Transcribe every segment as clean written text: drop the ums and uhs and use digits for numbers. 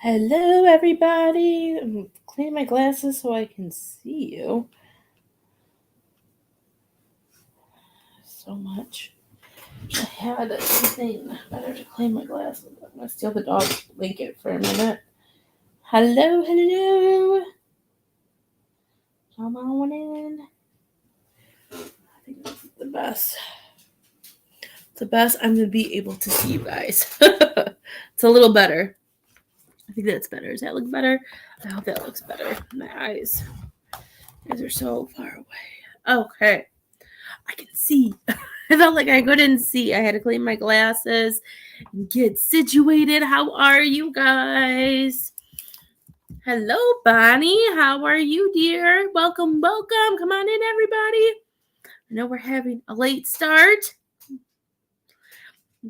Hello, everybody. I'm cleaning my glasses so I can see you. So much. I had something better to clean my glasses. I'm going to steal the dog's blanket for a minute. Hello. Come on in. I think this is the best. It's the best I'm going to be able to see you guys. It's a little better. I think that's better. Does that look better? I hope that looks better. My eyes are so far away. Okay. I can see. I felt like I couldn't see. I had to clean my glasses and get situated. How are you guys? Hello, Bonnie. How are you, dear? Welcome. Come on in, everybody. I know we're having a late start,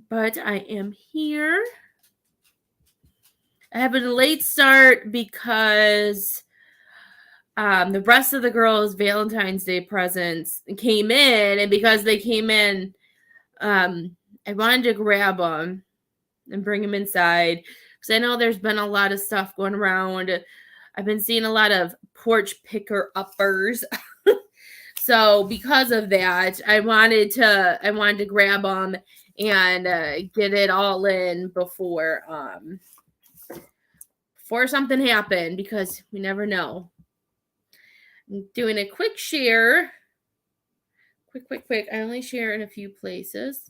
but I am here. I have a late start because the rest of the girls' Valentine's Day presents came in, and because they came in, I wanted to grab them and bring them inside because I know there's been a lot of stuff going around. I've been seeing a lot of porch picker uppers. So because of that, I wanted to grab them and get it all in before something happened, because we never know. I'm doing a quick share. Quick. I only share in a few places.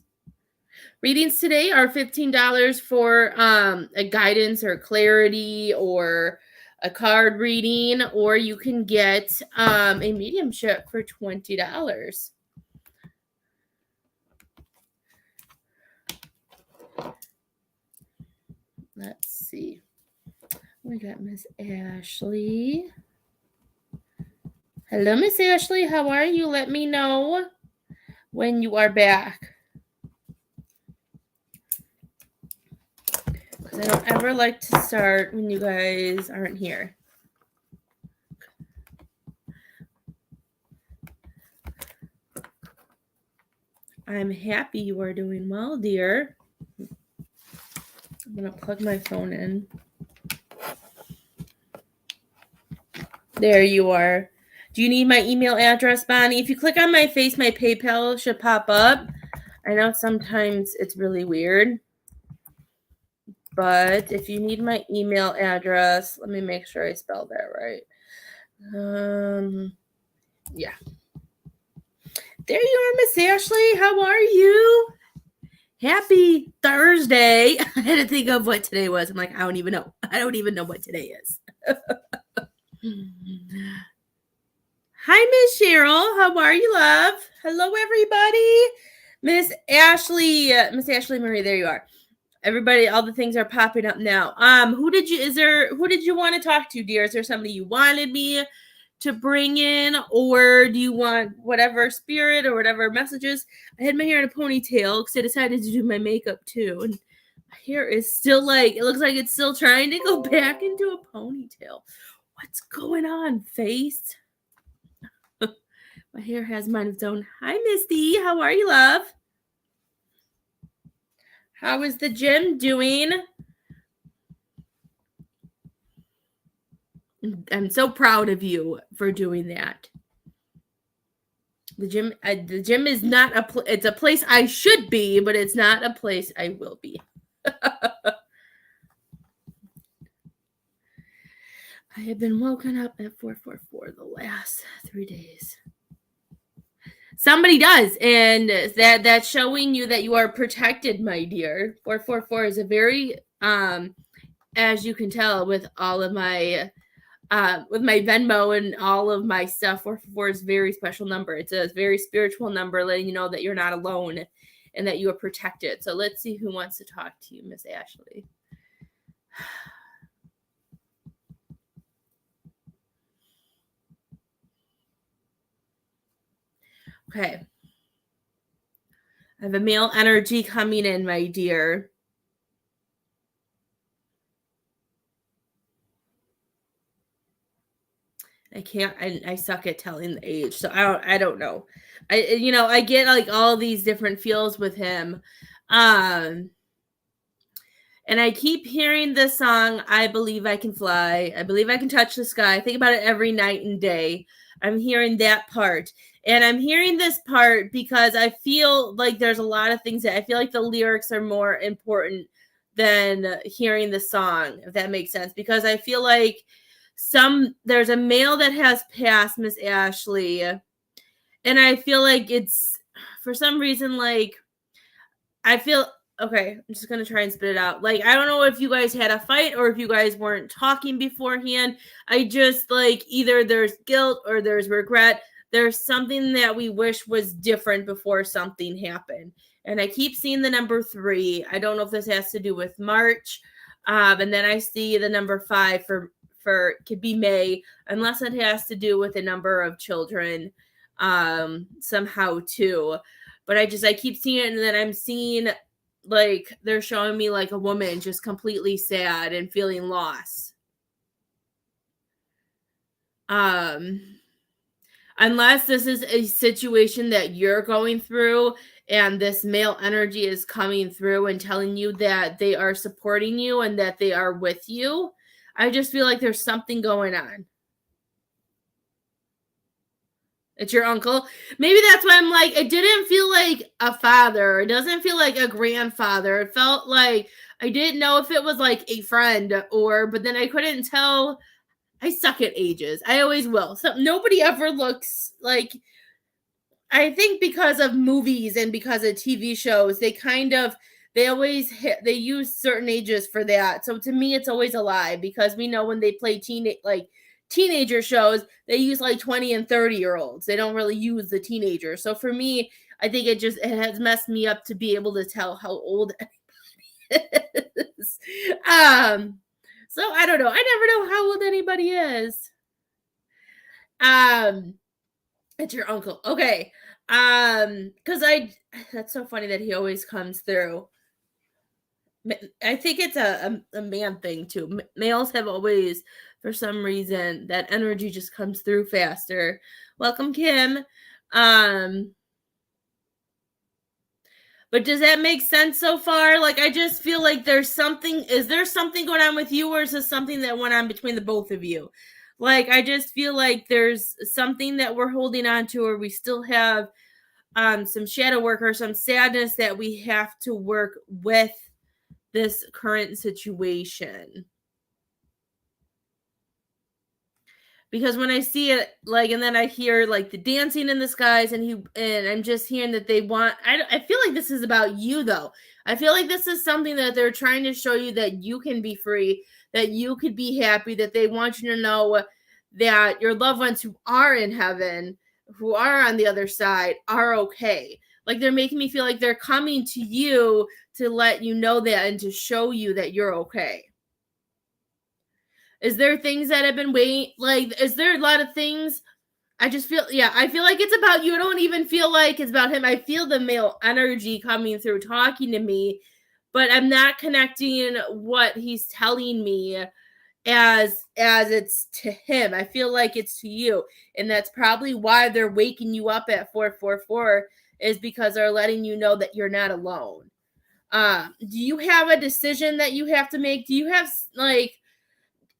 Readings today are $15 for a guidance or clarity or a card reading, or you can get a mediumship for $20. Let's see. We got Miss Ashley. Hello, Miss Ashley. How are you? Let me know when you are back, because I don't ever like to start when you guys aren't here. I'm happy you are doing well, dear. I'm going to plug my phone in. There you are. Do you need my email address, Bonnie? If you click on my face, my PayPal should pop up. I know sometimes it's really weird, but if you need my email address, let me make sure I spelled that right. Yeah. There you are, Miss Ashley. How are you? Happy Thursday. I had to think of what today was. I'm like, I don't even know. I don't even know what today is. Hi, Miss Cheryl. How are you, love? Hello, everybody. Miss Ashley Marie, there you are. Everybody, all the things are popping up now. Who did you want to talk to, dear? Is there somebody you wanted me to bring in, or do you want whatever spirit or whatever messages? I had my hair in a ponytail because I decided to do my makeup too, and my hair is still it looks like it's still trying to go back into a ponytail. What's going on, face? My hair has mind of its own. Hi, Misty. How are you, love? How is the gym doing? I'm so proud of you for doing that. The gym is not it's a place I should be, but it's not a place I will be. I have been woken up at 444 the last 3 days. Somebody does, and that's showing you that you are protected, my dear. 444 is a very, as you can tell with all of my, with my Venmo and all of my stuff, 444 is a very special number. It's a very spiritual number, letting you know that you're not alone and that you are protected. So let's see who wants to talk to you, Miss Ashley. Okay. I have a male energy coming in, my dear. I suck at telling the age, so I don't know. I get like all these different feels with him. And And I keep hearing this song, I Believe I Can Fly. I believe I can touch the sky. I think about it every night and day. I'm hearing that part. And I'm hearing this part because I feel like there's a lot of things that I feel like the lyrics are more important than hearing the song, if that makes sense. Because I feel like there's a male that has passed, Miss Ashley. And I feel like it's, for some reason, like, I feel okay. I'm just gonna try and spit it out. Like, I don't know if you guys had a fight or if you guys weren't talking beforehand. I just like either there's guilt or there's regret. There's something that we wish was different before something happened. And I keep seeing the number 3. I don't know if this has to do with March. And then I see the number 5 for could be May, unless it has to do with the number of children somehow too. But I keep seeing it, and then I'm seeing like they're showing me like a woman just completely sad and feeling lost. Unless this is a situation that you're going through and this male energy is coming through and telling you that they are supporting you and that they are with you. I just feel like there's something going on. It's your uncle. Maybe that's why I'm like, it didn't feel like a father. It doesn't feel like a grandfather. It felt like I didn't know if it was like a friend but then I couldn't tell. I suck at ages. I always will. So nobody ever looks like, I think because of movies and because of TV shows, they always they use certain ages for that. So to me, it's always a lie because we know when they play teenager shows, they use like 20 and 30-year-olds. They don't really use the teenagers. So for me, I think it has messed me up to be able to tell how old anybody is. So I don't know. I never know how old anybody is. It's your uncle. Okay. Because that's so funny that he always comes through. I think it's a man thing too. Males have always, for some reason, that energy just comes through faster. Welcome, Kim. But does that make sense so far? Like, I just feel like is there something going on with you, or is this something that went on between the both of you? Like, I just feel like there's something that we're holding on to, or we still have some shadow work or some sadness that we have to work with this current situation. Because when I see it, like, and then I hear like the dancing in the skies, and I'm just hearing that they want. I feel like this is about you, though. I feel like this is something that they're trying to show you, that you can be free, that you could be happy, that they want you to know that your loved ones who are in heaven, who are on the other side, are okay. Like, they're making me feel like they're coming to you to let you know that and to show you that you're okay. Is there things that have been waiting? Like, is there a lot of things? I feel like it's about you. I don't even feel like it's about him. I feel the male energy coming through talking to me, but I'm not connecting what he's telling me as it's to him. I feel like it's to you. And that's probably why they're waking you up at 444, is because they're letting you know that you're not alone. Do you have a decision that you have to make? Do you have like,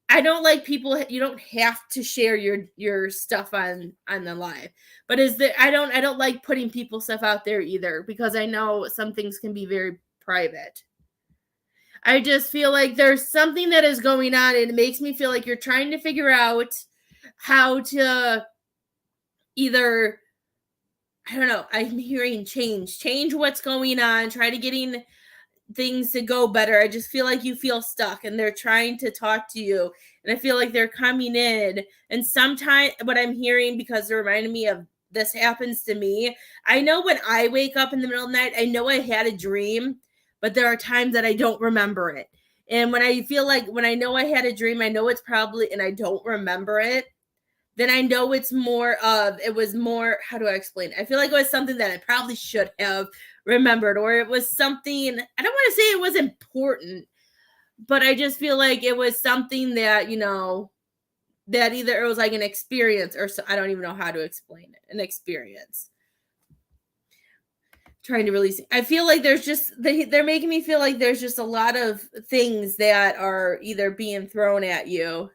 I don't like people, you don't have to share your stuff on the live. But I don't like putting people's stuff out there either, because I know some things can be very private. I just feel like there's something that is going on, and it makes me feel like you're trying to figure out how to either, I don't know, I'm hearing change what's going on, try to getting things to go better. I just feel like you feel stuck, and they're trying to talk to you, and I feel like they're coming in. And sometimes what I'm hearing, because they're reminding me of this happens to me, I know when I wake up in the middle of the night, I know I had a dream, but there are times that I don't remember it. And when I know I had a dream, I know it's probably, and I don't remember it, then I know it was more, how do I explain it? I feel like it was something that I probably should have remembered, or it was something, I don't want to say it was important, but I just feel like it was something that, that either it was like an experience, or I don't even know how to explain it, an experience. trying to release. I feel like there's just they're making me feel like there's just a lot of things that are either being thrown at you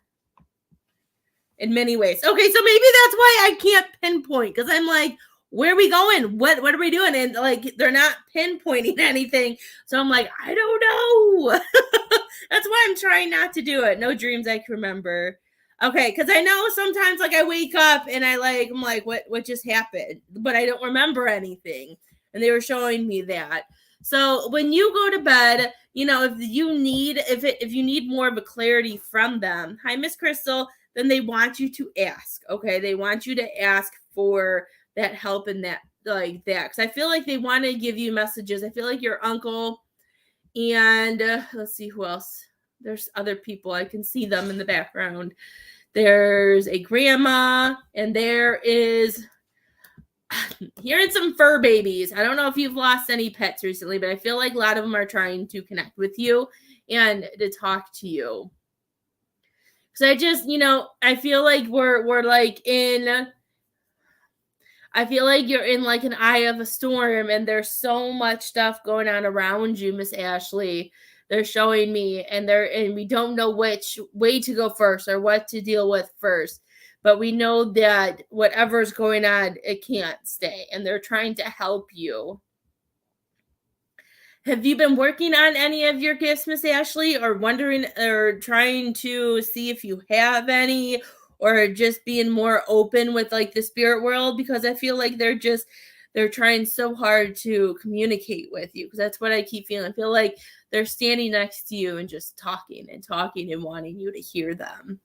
in many ways. Okay, so maybe that's why I can't pinpoint, because I'm like, where are we going? What are we doing? And like they're not pinpointing anything. So I'm like, I don't know. That's why I'm trying not to do it. No dreams I can remember. Okay, because I know sometimes like I wake up and I'm like, what just happened? But I don't remember anything. And they were showing me that. So when you go to bed, if you need more of a clarity from them, hi Miss Crystal, then they want you to ask. Okay, they want you to ask for that help and that like that, because I feel like they want to give you messages. I feel like your uncle and let's see who else. There's other people. I can see them in the background. There's a grandma, and there is hearing some fur babies. I don't know if you've lost any pets recently, but I feel like a lot of them are trying to connect with you and to talk to you. So I just, I feel like we're like I feel like you're in like an eye of a storm, and there's so much stuff going on around you, Miss Ashley. They're showing me, and we don't know which way to go first or what to deal with first. But we know that whatever's going on, it can't stay, and they're trying to help you. Have you been working on any of your gifts, Miss Ashley, or wondering or trying to see if you have any, or just being more open with like the spirit world? Because I feel like they're trying so hard to communicate with you, because that's what I keep feeling. I feel like they're standing next to you and just talking and talking and wanting you to hear them.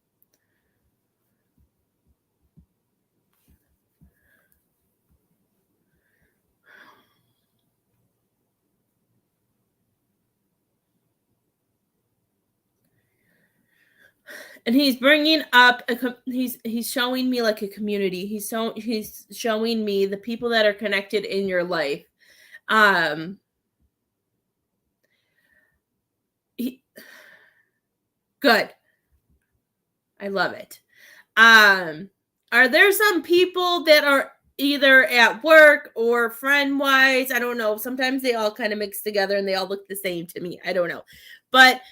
And he's bringing up he's showing me like a community. He's showing me the people that are connected in your life. Good. I love it. Are there some people that are either at work or friend wise? I don't know. Sometimes they all kind of mix together and they all look the same to me. I don't know. But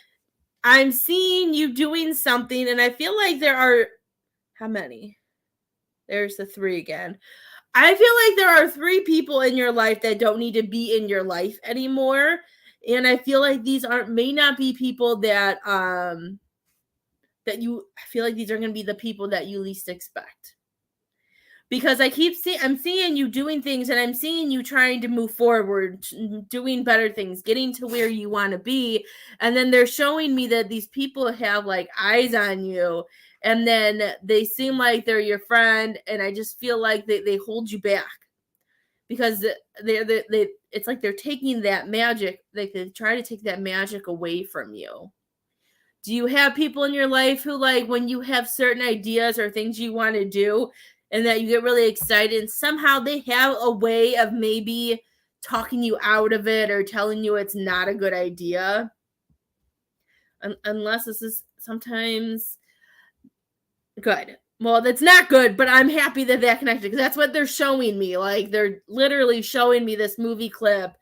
I'm seeing you doing something, and I feel like there are how many? There's the 3 again. I feel like there are 3 people in your life that don't need to be in your life anymore. And I feel like these may not be people that I feel like these are going to be the people that you least expect. Because I'm seeing you doing things, and I'm seeing you trying to move forward, doing better things, getting to where you want to be. And then they're showing me that these people have like eyes on you, and then they seem like they're your friend. And I just feel like they hold you back, because it's like they're taking that magic, like they try to take that magic away from you. Do you have people in your life who, like, when you have certain ideas or things you want to do and that you get really excited, and somehow they have a way of maybe talking you out of it or telling you it's not a good idea? Unless this is sometimes good. Well, that's not good, but I'm happy that that connected, because that's what they're showing me. Like, they're literally showing me this movie clip,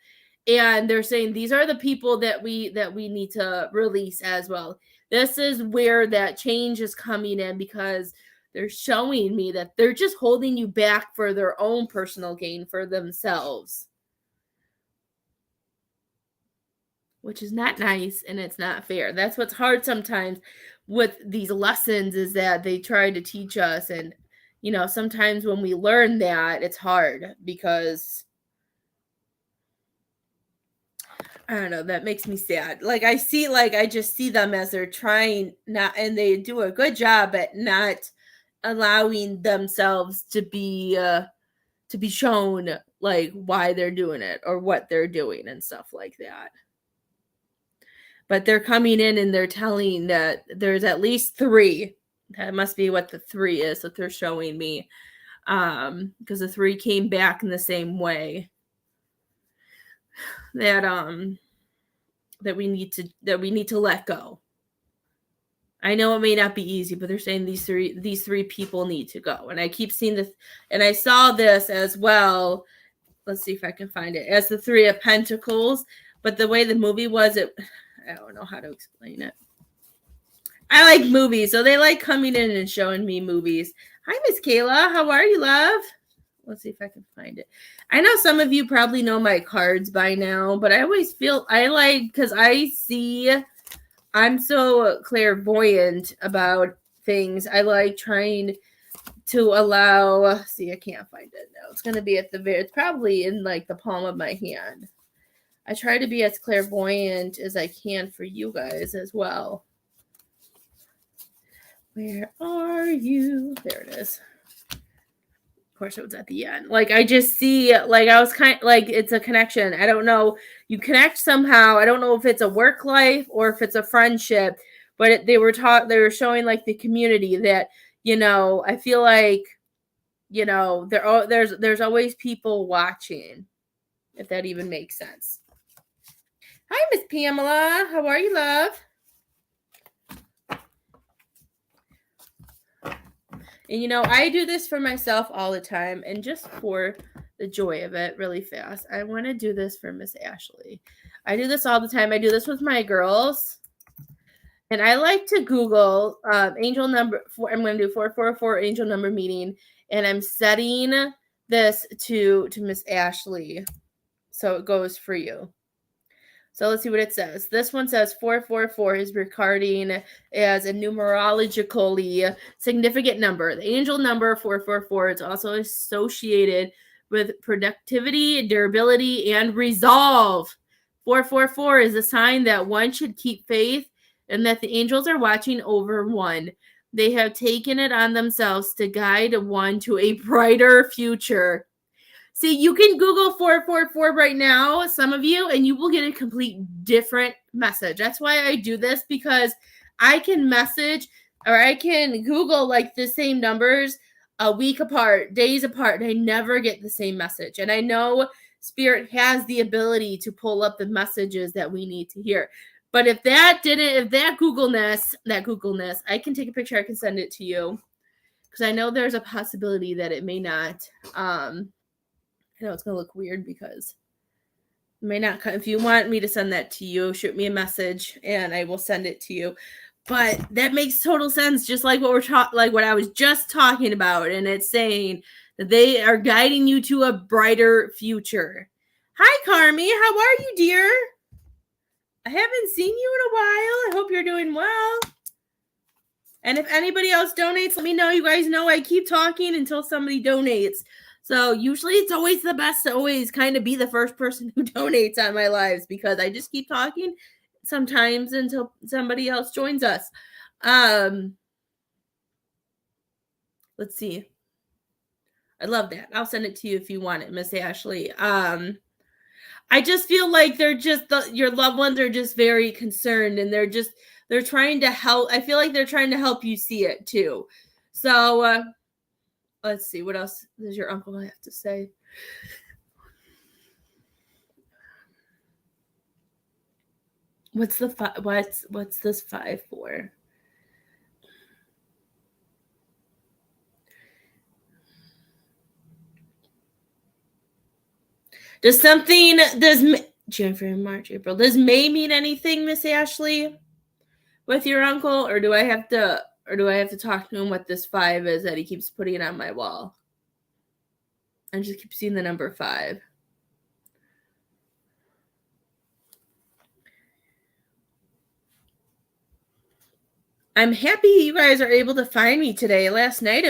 and they're saying these are the people that we need to release as well. This is where that change is coming in, because they're showing me that they're just holding you back for their own personal gain for themselves, which is not nice, and it's not fair. That's what's hard sometimes with these lessons, is that they try to teach us. And, sometimes when we learn that, it's hard, because I don't know, that makes me sad. Like, I just see them as they're trying not, and they do a good job at not allowing themselves to be shown like why they're doing it or what they're doing and stuff like that. But they're coming in and they're telling that there's at least 3. That must be what the 3 is that they're showing me. Because the 3 came back in the same way. That we need to let go. I know it may not be easy, but they're saying these three people need to go. And I keep seeing this, and I saw this as well let's see if I can find it. As the Three of Pentacles, but the way the movie was, I don't know how to explain it. I like movies, so they like coming in and showing me movies. Hi, Miss Kayla. How are you, love? Let's see if I can find it. I know some of you probably know my cards by now, but I always feel because I'm so clairvoyant about things. I like trying to allow, see, I can't find it now. It's going to be it's probably in like the palm of my hand. I try to be as clairvoyant as I can for you guys as well. Where are you? There it is. Of course, it was at the end. Like, I just see, like, I was kind of like, it's a connection. I don't know. You connect somehow. I don't know if it's a work life or if it's a friendship, but they were showing like the community that, I feel like, there's always people watching, if that even makes sense. Hi, Miss Pamela. How are you, love? And, I do this for myself all the time. And just for the joy of it, really fast, I want to do this for Miss Ashley. I do this all the time. I do this with my girls. And I like to Google angel number. I'm going to do 444 angel number meeting. And I'm setting this to Miss Ashley. So it goes for you. So let's see what it says. This one says 444 is regarding as a numerologically significant number. The angel number 444 is also associated with productivity, durability, and resolve. 444 is a sign that one should keep faith and that the angels are watching over one. They have taken it on themselves to guide one to a brighter future. See, you can Google 444 right now, some of you, and you will get a complete different message. That's why I do this, because I can message or I can Google like the same numbers a week apart, days apart, and I never get the same message. And I know Spirit has the ability to pull up the messages that we need to hear. But if that Googleness, I can take a picture, I can send it to you, because I know there's a possibility that it may not. I know it's going to look weird because it may not come. If you want me to send that to you, shoot me a message and I will send it to you. But that makes total sense, just like what what I was just talking about. And it's saying that they are guiding you to a brighter future. Hi, Carmi. How are you, dear? I haven't seen you in a while. I hope you're doing well. And if anybody else donates, let me know. You guys know I keep talking until somebody donates. So usually it's always the best to always kind of be the first person who donates on my lives, because I just keep talking sometimes until somebody else joins us. Let's see. I love that. I'll send it to you if you want it, Miss Ashley. I just feel like your loved ones are just very concerned, and they're trying to help. I feel like they're trying to help you see it too. So, let's see, what else does your uncle have to say? What's this 5 for? January, March, April, does May mean anything, Miss Ashley, with your uncle, or do I have to talk to him what this 5 is that he keeps putting on my wall? I just keep seeing the number 5. I'm happy you guys are able to find me today. Last night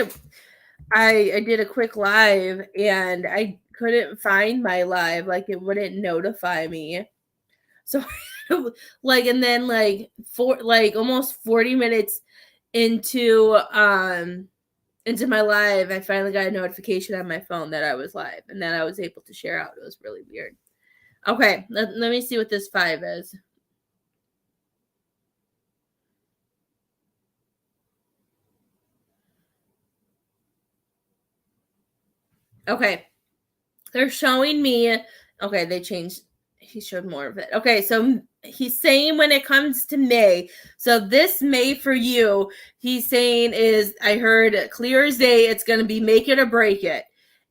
I did a quick live and I couldn't find my live. Like, it wouldn't notify me. So and then almost 40 minutes into my live, I finally got a notification on my phone that I was live, and then I was able to share out. It was really weird. Okay, let me see what this 5 is. Okay, they're showing me. Okay, they changed. He showed more of it. Okay, so he's saying when it comes to May, so this May for you, he's saying is, I heard clear as day, it's going to be make it or break it.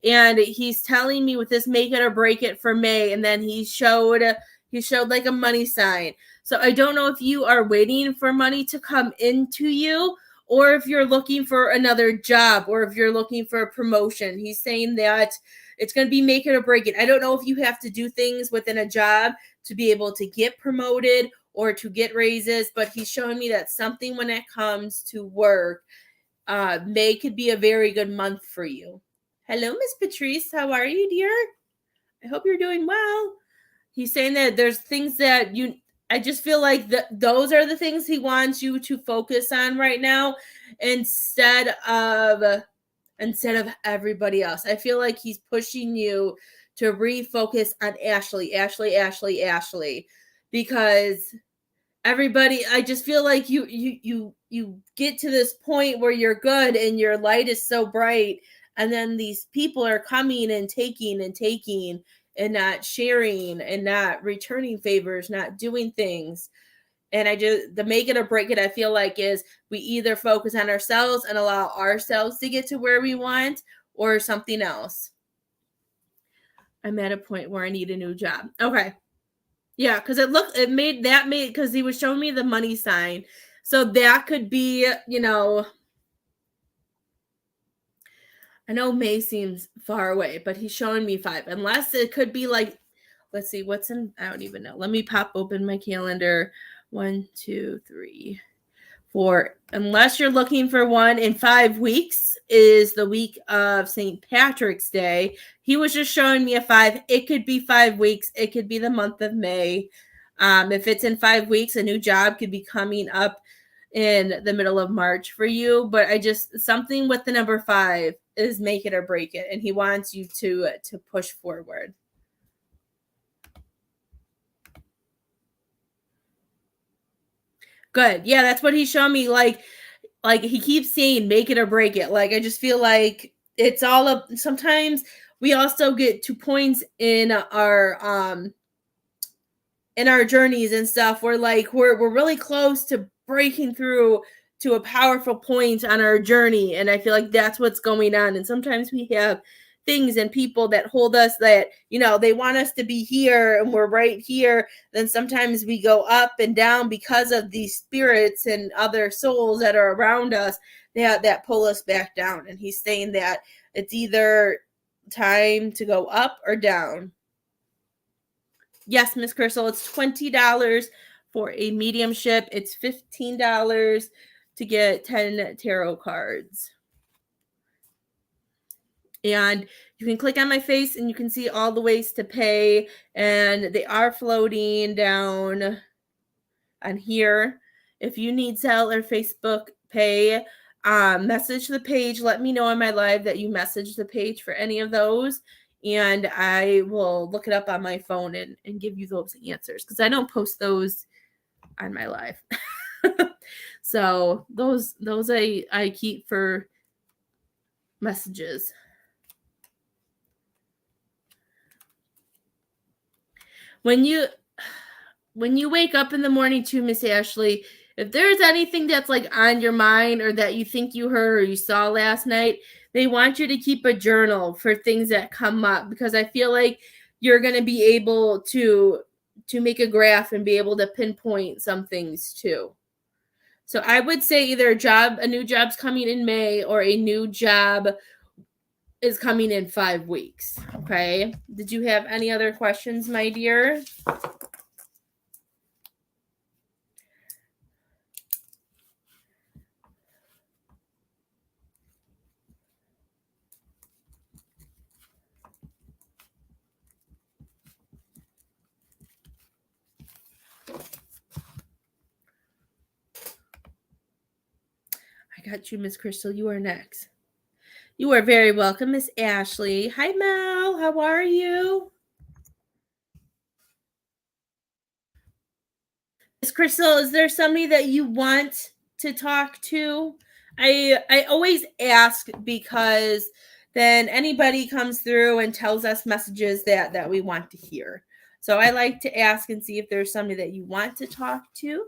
And he's telling me with this make it or break it for May, and then he showed like a money sign. So I don't know if you are waiting for money to come into you, or if you're looking for another job, or if you're looking for a promotion. He's saying that it's going to be make it or break it. I don't know if you have to do things within a job to be able to get promoted or to get raises, but he's showing me that something when it comes to work, May could be a very good month for you. Hello, Miss Patrice. How are you, dear? I hope you're doing well. He's saying that there's things that I just feel like those are the things he wants you to focus on right now instead of everybody else. I feel like he's pushing you to refocus on Ashley, because everybody, I just feel like you get to this point where you're good and your light is so bright, and then these people are coming and taking and not sharing and not returning favors, not doing things. And the make it or break it, I feel like, is we either focus on ourselves and allow ourselves to get to where we want, or something else. I'm at a point where I need a new job. Okay. Yeah, because because he was showing me the money sign. So that could be, I know May seems far away, but he's showing me 5. Unless it could be like, let's see, I don't even know. Let me pop open my calendar. 1, 2, 3, 4. Unless you're looking for one in 5 weeks is the week of St. Patrick's Day. He was just showing me a 5. It could be 5 weeks. It could be the month of May. If it's in 5 weeks, a new job could be coming up in the middle of March for you. But something with the number 5 is make it or break it. And he wants you to push forward. Good. Yeah, that's what he's showing me. Like he keeps saying make it or break it. Like I just feel like it's all up. Sometimes we also get to points in our journeys and stuff where like we're really close to breaking through to a powerful point on our journey, and I feel like that's what's going on. And sometimes we have things and people that hold us, that they want us to be here and we're right here. Then sometimes we go up and down because of these spirits and other souls that are around us that pull us back down. And he's saying that it's either time to go up or down. Yes, Miss Crystal, it's $20 for a mediumship. It's $15 to get 10 tarot cards. And you can click on my face and you can see all the ways to pay, and they are floating down on here. If you need Zelle or Facebook Pay, message the page. Let me know on my live that you messaged the page for any of those, and I will look it up on my phone and give you those answers, because I don't post those on my live. So those I keep for messages. When you wake up in the morning too, Miss Ashley, if there's anything that's like on your mind or that you think you heard or you saw last night, they want you to keep a journal for things that come up, because I feel like you're going to be able to make a graph and be able to pinpoint some things too. So I would say either a new job's coming in May, or a new job is coming in 5 weeks. Okay. Did you have any other questions, my dear? I got you, Miss Crystal. You are next. You are very welcome, Miss Ashley. Hi, Mel. How are you? Miss Crystal, is there somebody that you want to talk to? I always ask, because then anybody comes through and tells us messages that we want to hear. So I like to ask and see if there's somebody that you want to talk to.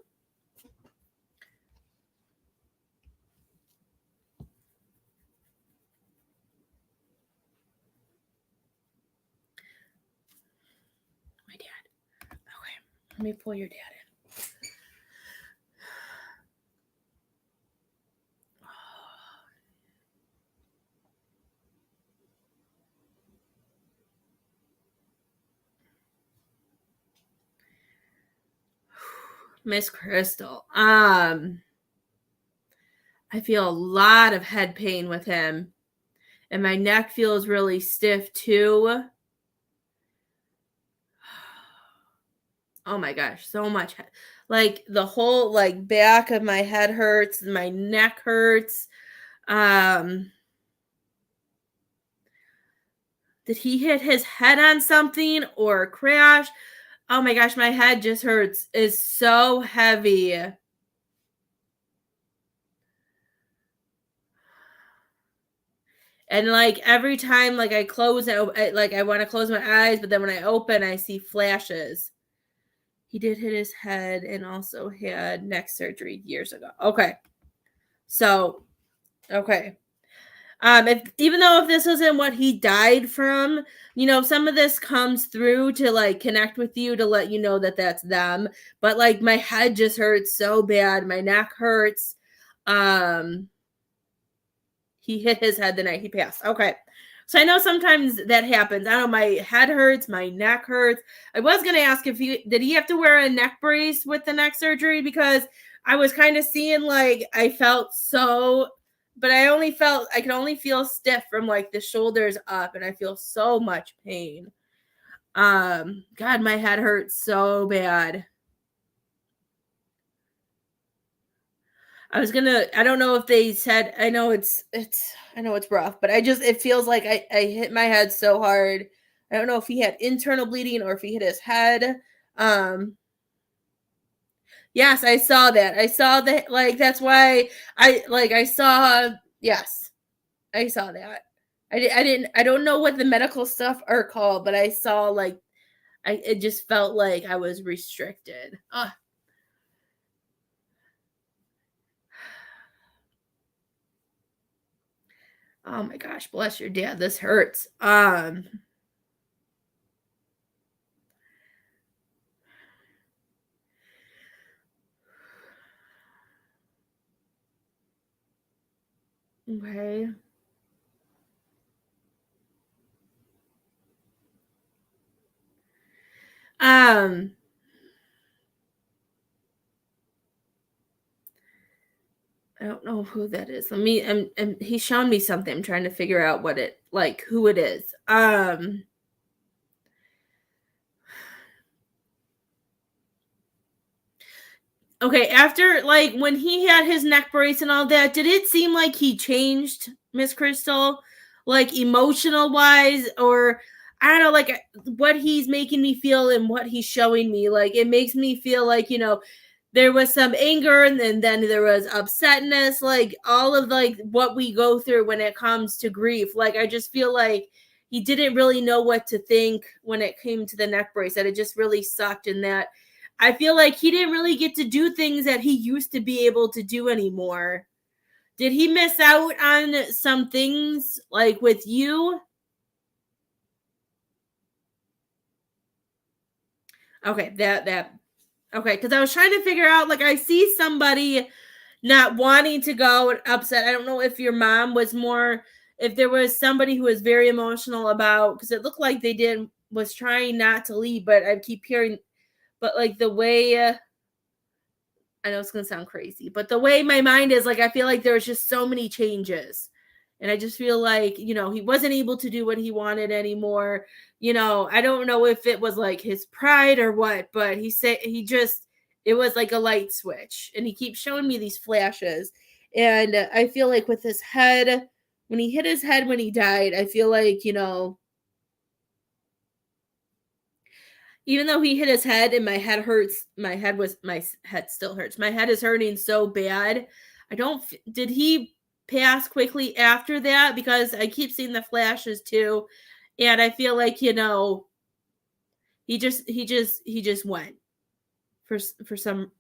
Let me pull your dad in. Miss Crystal. I feel a lot of head pain with him. And my neck feels really stiff too. Oh my gosh, so much. Like the whole like back of my head hurts, my neck hurts. Did he hit his head on something or crash? Oh my gosh, my head just hurts. It's so heavy. And like every time like I close it, like I want to close my eyes, but then when I open, I see flashes. He did hit his head and also had neck surgery years ago. Okay. So, okay. If even though if this wasn't what he died from, you know, some of this comes through to like connect with you to let you know that that's them. But like my head just hurts so bad, my neck hurts. He hit his head the night he passed. Okay. So I know sometimes that happens. I know my head hurts, my neck hurts. I was gonna ask if he did he have to wear a neck brace with the neck surgery, because I was kind of seeing like I felt so, but I can only feel stiff from like the shoulders up, and I feel so much pain. God, my head hurts so bad. I don't know if they said, I know I know it's rough, but it feels like I hit my head so hard. I don't know if he had internal bleeding or if he hit his head. Um, yes, I saw that. I saw that, like, that's why I saw, yes, I saw that. I don't know what the medical stuff are called, but I saw, like, it just felt like I was restricted. Ugh. Oh my gosh, bless your dad. This hurts. Okay. Um, I don't know who that is. Let me and he's showing me something. I'm trying to figure out what it like who it is. Okay, after like when he had his neck brace and all that, did it seem like he changed, Miss Crystal? Like emotional wise, or I don't know, like what he's making me feel and what he's showing me. Like it makes me feel like, you know, there was some anger and then there was upsetness, like all of like what we go through when it comes to grief. Like I just feel like he didn't really know what to think when it came to the neck brace, that it just really sucked, and that I feel like he didn't really get to do things that he used to be able to do anymore. Did he miss out on some things like with you? Okay, that okay, because I was trying to figure out, like, I see somebody not wanting to go and upset. I don't know if your mom was more, if there was somebody who was very emotional about, because it looked like they did was trying not to leave, but I keep hearing, but like the way I know it's gonna sound crazy, but the way my mind is, like, I feel like there was just so many changes. And I just feel like, you know, he wasn't able to do what he wanted anymore. You know, I don't know if it was like his pride or what, but he said he just, it was like a light switch. And he keeps showing me these flashes. And I feel like with his head, when he hit his head when he died, I feel like, you know, even though he hit his head and my head hurts, my head still hurts. My head is hurting so bad. I don't did he pass quickly after that, because I keep seeing the flashes too, and I feel like, you know, he just went for some,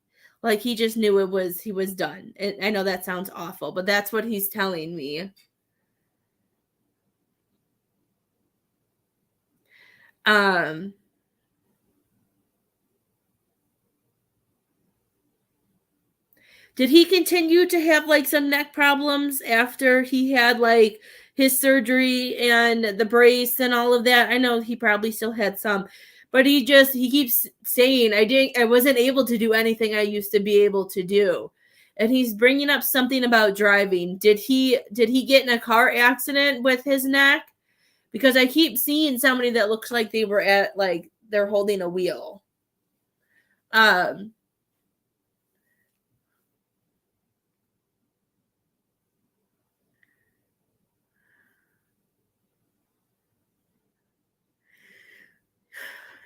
like he just knew he was done. And I know that sounds awful, but that's what he's telling me. Um Did he continue to have like some neck problems after he had like his surgery and the brace and all of that? I know he probably still had some, but he keeps saying I wasn't able to do anything I used to be able to do. And he's bringing up something about driving. Did he get in a car accident with his neck? Because I keep seeing somebody that looks like they were at like they're holding a wheel.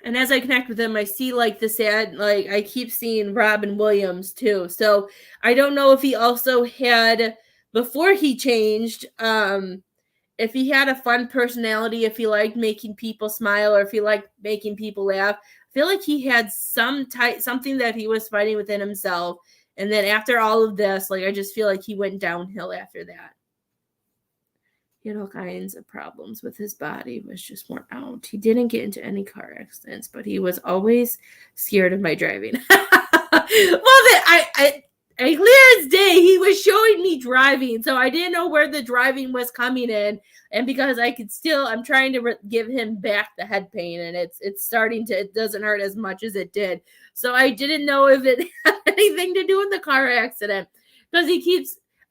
And as I connect with him, I see like the sad, like I keep seeing Robin Williams too. So I don't know if he also had before he changed, if he had a fun personality, if he liked making people smile, or if he liked making people laugh. I feel like he had something that he was fighting within himself. And then after all of this, like I just feel like he went downhill after that. He had all kinds of problems with his body, was just worn out. He didn't get into any car accidents, but he was always scared of my driving. I clear as day, he was showing me driving, so I didn't know where the driving was coming in. And because I'm trying to give him back the head pain, and it's starting to, it doesn't hurt as much as it did. So I didn't know if it had anything to do with the car accident, because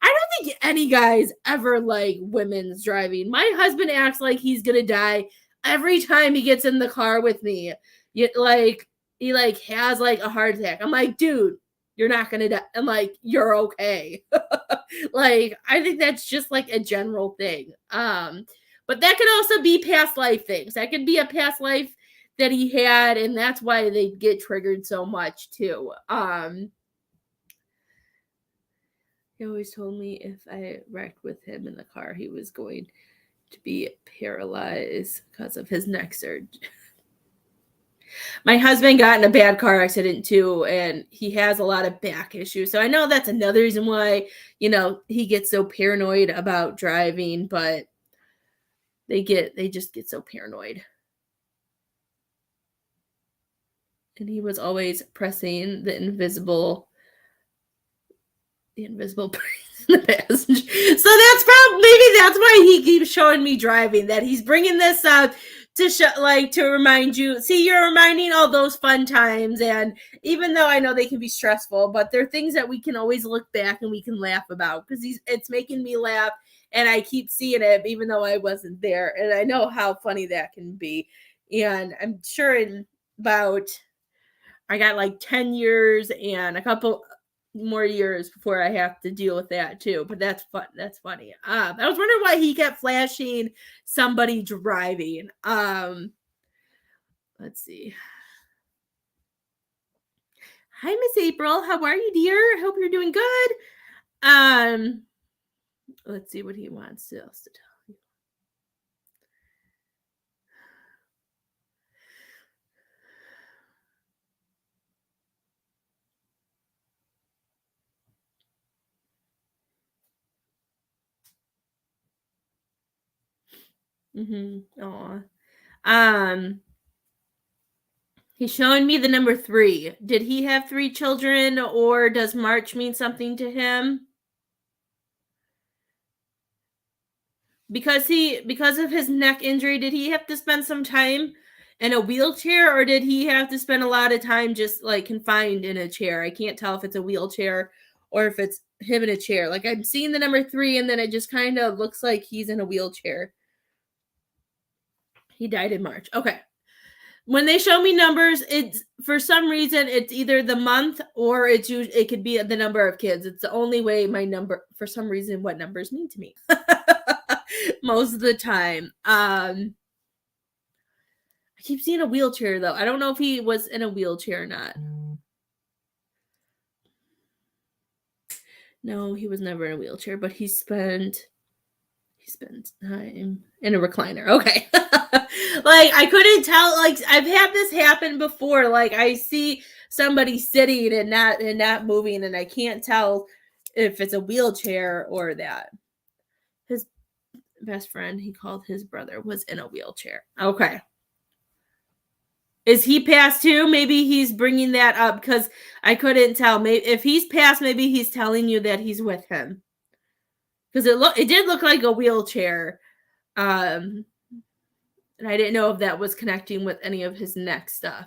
I don't think any guys ever like women's driving. My husband acts like he's gonna die every time he gets in the car with me. He has like a heart attack. I'm like, dude, you're not gonna die. I'm like, you're okay. Like, I think that's just like a general thing. But that could also be past life things. That could be a past life that he had, and that's why they get triggered so much too. He always told me if I wrecked with him in the car, he was going to be paralyzed because of his neck surgery. My husband got in a bad car accident too, and he has a lot of back issues. So I know that's another reason why, he gets so paranoid about driving, but they just get so paranoid. And he was always pressing the invisible the passenger. So maybe that's why he keeps showing me driving, that he's bringing this up to remind you. See, you're reminding all those fun times, and even though I know they can be stressful, but they're things that we can always look back and we can laugh about, because it's making me laugh, and I keep seeing it even though I wasn't there, and I know how funny that can be. And I'm sure in about, I got like 10 years and a couple more years before I have to deal with that too. But that's fun. That's funny. I was wondering why he kept flashing somebody driving. Let's see. Hi, Miss April. How are you, dear? Hope you're doing good. Let's see what he wants else to tell you. He's showing me the number 3. Did he have 3 children, or does March mean something to him? Because of his neck injury, did he have to spend some time in a wheelchair, or did he have to spend a lot of time just like confined in a chair? I can't tell if it's a wheelchair or if it's him in a chair. Like, I'm seeing the number 3, and then it just kind of looks like he's in a wheelchair. He died in March. Okay. When they show me numbers, it's for some reason it's either the month or it could be the number of kids. It's the only way my number, for some reason, what numbers mean to me. Most of the time. I keep seeing a wheelchair though. I don't know if he was in a wheelchair or not. No, he was never in a wheelchair, but he spent time in a recliner. Okay. Like, I couldn't tell. Like, I've had this happen before. Like, I see somebody sitting and not moving, and I can't tell if it's a wheelchair or that. His best friend, he called his brother, was in a wheelchair. Okay. Is he passed too? Maybe he's bringing that up because I couldn't tell. Maybe if he's passed, maybe he's telling you that he's with him. Because it did look like a wheelchair. And I didn't know if that was connecting with any of his neck stuff.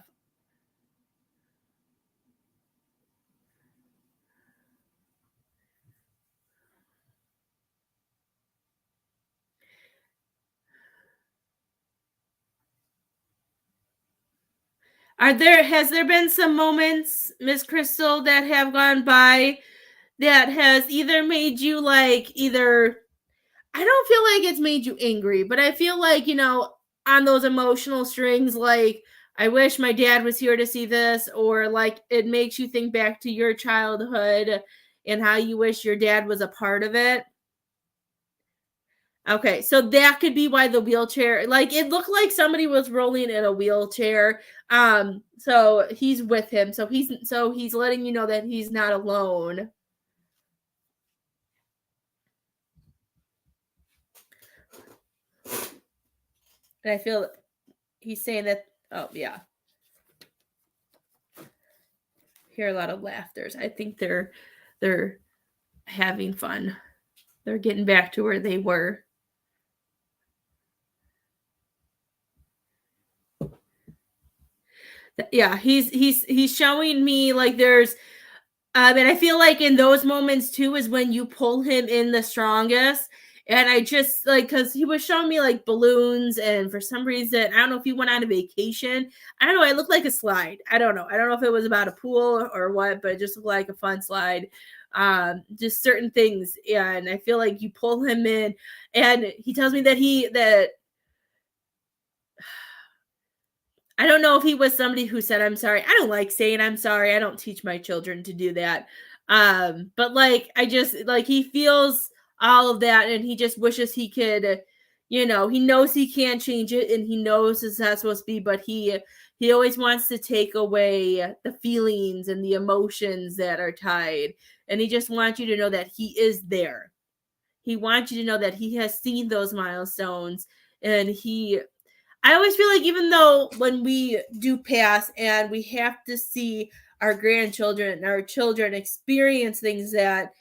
Has there been some moments, Miss Crystal, that have gone by that has either made you I don't feel like it's made you angry, but I feel like, on those emotional strings, like, I wish my dad was here to see this, or like it makes you think back to your childhood and how you wish your dad was a part of it. Okay, so that could be why the wheelchair, like it looked like somebody was rolling in a wheelchair. So he's with him. So he's letting you know that he's not alone. And I feel he's saying that, oh yeah. Hear a lot of laughters. I think they're having fun. They're getting back to where they were. Yeah, he's showing me like there's and I feel like in those moments too is when you pull him in the strongest. And I just like because he was showing me like balloons, and for some reason, I don't know if he went on a vacation. I don't know. It looked like a slide. I don't know. I don't know if it was about a pool or what, but it just looked like a fun slide. Just certain things. Yeah, and I feel like you pull him in, and he tells me that I don't know if he was somebody who said I'm sorry. I don't like saying I'm sorry. I don't teach my children to do that. But like I just like he feels all of that, and he just wishes he could, he knows he can't change it, and he knows it's not supposed to be, but he always wants to take away the feelings and the emotions that are tied. And he just wants you to know that he is there. He wants you to know that he has seen those milestones, and I always feel like even though when we do pass and we have to see our grandchildren and our children experience things that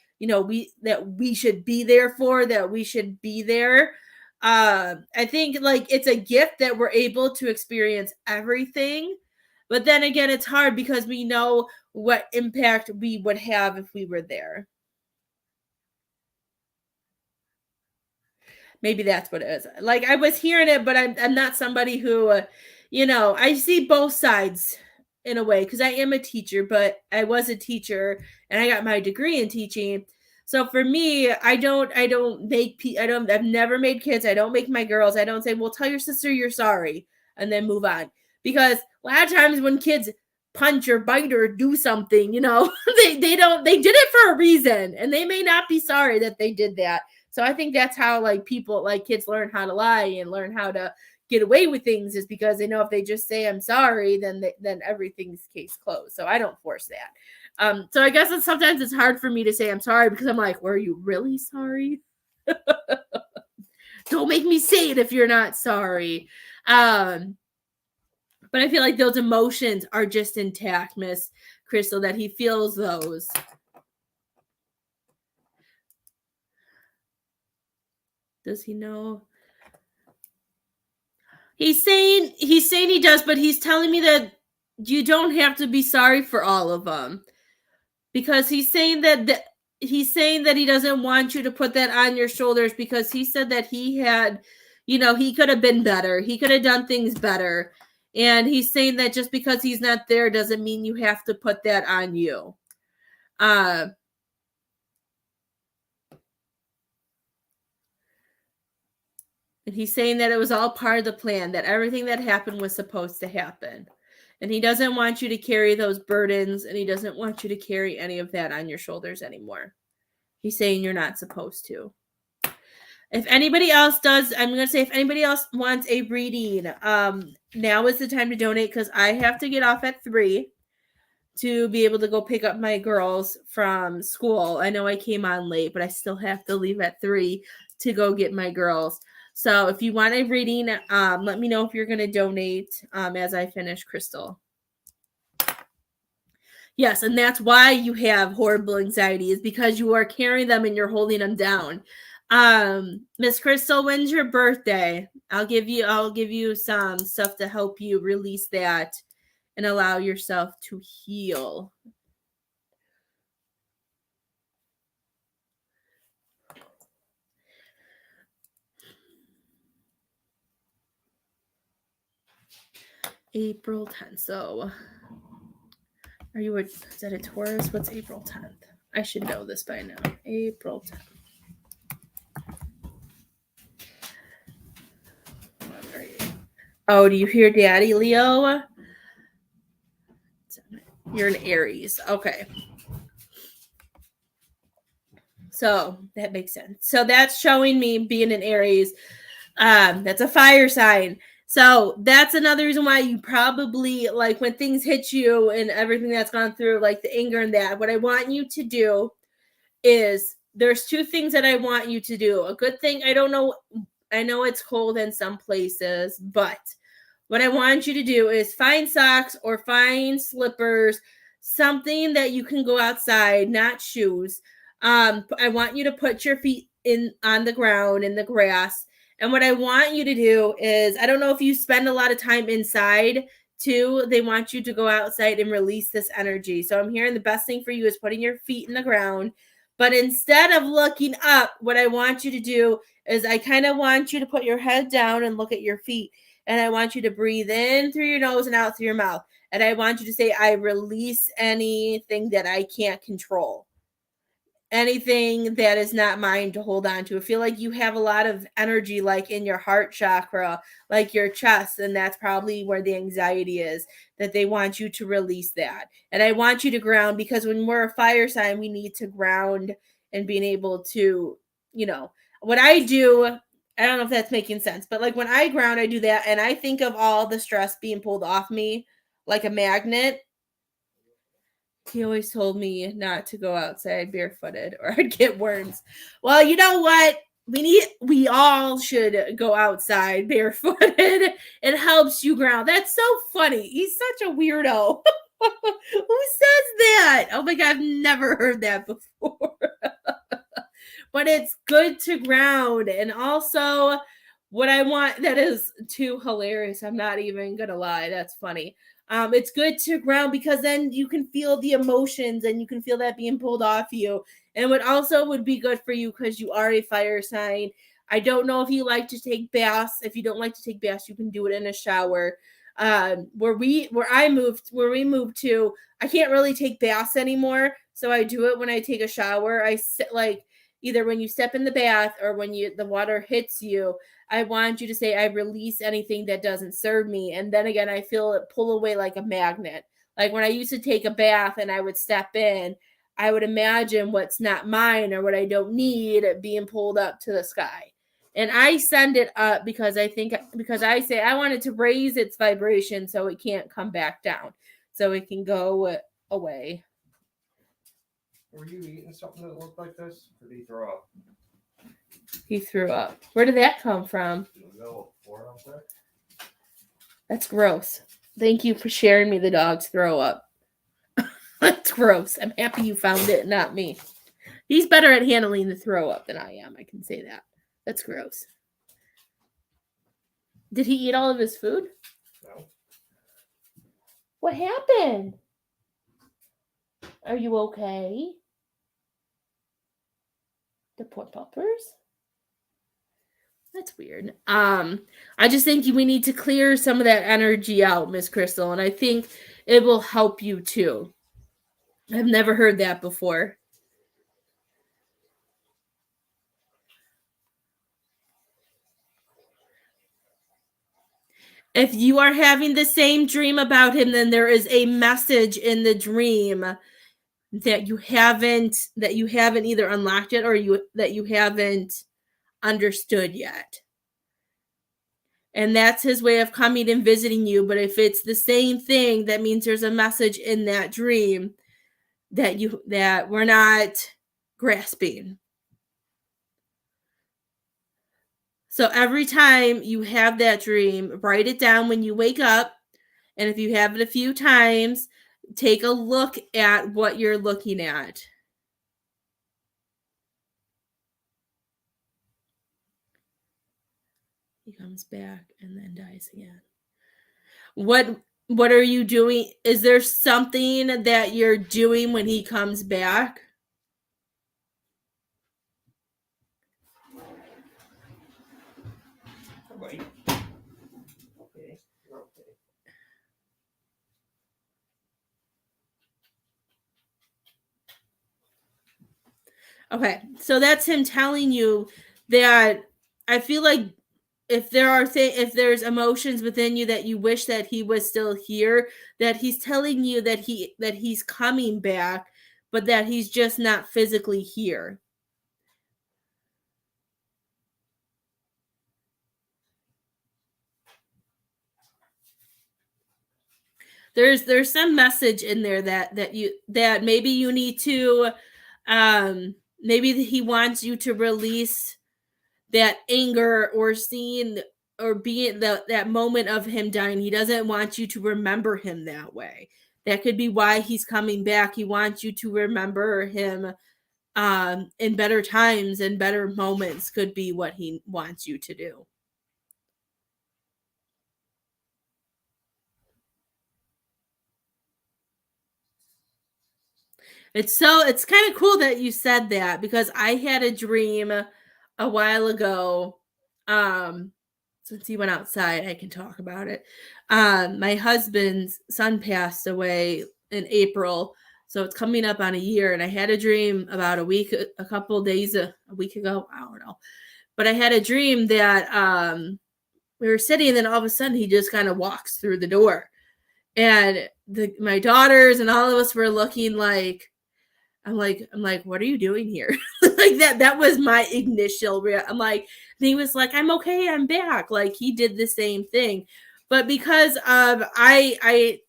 we should be there for, that we should be there. I think like it's a gift that we're able to experience everything, but then again, it's hard because we know what impact we would have if we were there. Maybe that's what it is. Like I was hearing it, but I'm not somebody who, I see both sides in a way because I am a teacher, but I was a teacher and I got my degree in teaching. So for me, I've never made kids. I don't make my girls. I don't say, well, tell your sister you're sorry and then move on. Because a lot of times when kids punch or bite or do something, they did it for a reason, and they may not be sorry that they did that. So I think that's how like people like kids learn how to lie and learn how to get away with things, is because they know if they just say I'm sorry, then everything's case closed. So I don't force that. So I guess sometimes it's hard for me to say I'm sorry because I'm like, were you really sorry? Don't make me say it if you're not sorry. But I feel like those emotions are just intact, Miss Crystal, that he feels those. Does he know? He's saying he does, but he's telling me that you don't have to be sorry for all of them, because he's saying that he doesn't want you to put that on your shoulders, because he said that he had, he could have been better. He could have done things better. And he's saying that just because he's not there doesn't mean you have to put that on you. And he's saying that it was all part of the plan, that everything that happened was supposed to happen. And he doesn't want you to carry those burdens, and he doesn't want you to carry any of that on your shoulders anymore. He's saying you're not supposed to. If anybody else does, I'm going to say if anybody else wants a reading, now is the time to donate, because I have to get off at 3 to be able to go pick up my girls from school. I know I came on late, but I still have to leave at 3 to go get my girls. So if you want a reading, let me know if you're going to donate as I finish, Crystal. Yes, and that's why you have horrible anxiety, is because you are carrying them and you're holding them down. Miss Crystal, when's your birthday? I'll give you some stuff to help you release that and allow yourself to heal. April 10th. So is that a Taurus? What's April 10th? I should know this by now. April 10th. Oh, do you hear Daddy, Leo? You're an Aries. Okay. So that makes sense. So that's showing me being an Aries. That's a fire sign. So that's another reason why you probably, like, when things hit you and everything that's gone through, like the anger and that, what I want you to do is, there's two things that I want you to do. A good thing, I know it's cold in some places, but what I want you to do is find socks or find slippers, something that you can go outside, not shoes. I want you to put your feet on the ground in the grass. And what I want you to do is, I don't know if you spend a lot of time inside too. They want you to go outside and release this energy. So I'm hearing the best thing for you is putting your feet in the ground. But instead of looking up, what I want you to do is, I kind of want you to put your head down and look at your feet. And I want you to breathe in through your nose and out through your mouth. And I want you to say, I release anything that I can't control. Anything that is not mine to hold on to. I feel like you have a lot of energy, like in your heart chakra, like your chest, and that's probably where the anxiety is, that they want you to release that. And I want you to ground, because when we're a fire sign, we need to ground and being able to, what I do, I don't know if that's making sense, but like when I ground, I do that, and I think of all the stress being pulled off me like a magnet. He always told me not to go outside barefooted or I'd get worms. Well, you know what? We all should go outside barefooted. It helps you ground. That's so funny. He's such a weirdo. Who says that? Oh my God, I've never heard that before. But it's good to ground. And also, what I want, that is too hilarious. I'm not even gonna lie. That's funny. It's good to ground, because then you can feel the emotions and you can feel that being pulled off you. And what also would be good for you, because you are a fire sign. I don't know if you like to take baths. If you don't like to take baths, you can do it in a shower. Where we moved to, I can't really take baths anymore. So I do it when I take a shower. I sit, like, either when you step in the bath or when the water hits you, I want you to say, I release anything that doesn't serve me. And then again, I feel it pull away like a magnet. Like when I used to take a bath and I would step in, I would imagine what's not mine or what I don't need being pulled up to the sky. And I send it up because I say I want it to raise its vibration so it can't come back down. So it can go away. Were you eating something that looked like this? Or did he throw up? He threw up. Where did that come from? That's gross. Thank you for sharing me the dog's throw up. That's gross. I'm happy you found it, not me. He's better at handling the throw up than I am. I can say that. That's gross. Did he eat all of his food? No. What happened? Are you okay? The poor puppers? That's weird. I just think we need to clear some of that energy out, Miss Crystal, and I think it will help you too. I've never heard that before. If you are having the same dream about him, then there is a message in the dream that you haven't either unlocked yet or that you haven't understood yet. And that's his way of coming and visiting you. But if it's the same thing, that means there's a message in that dream that we're not grasping. So every time you have that dream, write it down when you wake up. And if you have it a few times, take a look at what you're looking at. He comes back and then dies again. What are you doing? Is there something that you're doing when he comes back? Wait. Okay. Okay. Okay, so that's him telling you that I feel like if there's emotions within you that you wish that he was still here, that he's telling you that he's coming back, but that he's just not physically here. There's some message in there that maybe you need to maybe he wants you to release that anger or seeing or being that moment of him dying. He doesn't want you to remember him that way. That could be why he's coming back. He wants you to remember him in better times and better moments, could be what he wants you to do. It's kind of cool that you said that, because I had a dream a while ago. Since he went outside, I can talk about it. My husband's son passed away in April, so it's coming up on a year. And I had a dream about a week ago. I don't know, but I had a dream that we were sitting, and then all of a sudden he just kind of walks through the door, and my daughters and all of us were looking like. I'm like, what are you doing here? Like that was my initial I'm like, and he was like, I'm okay, I'm back. Like he did the same thing. But because of I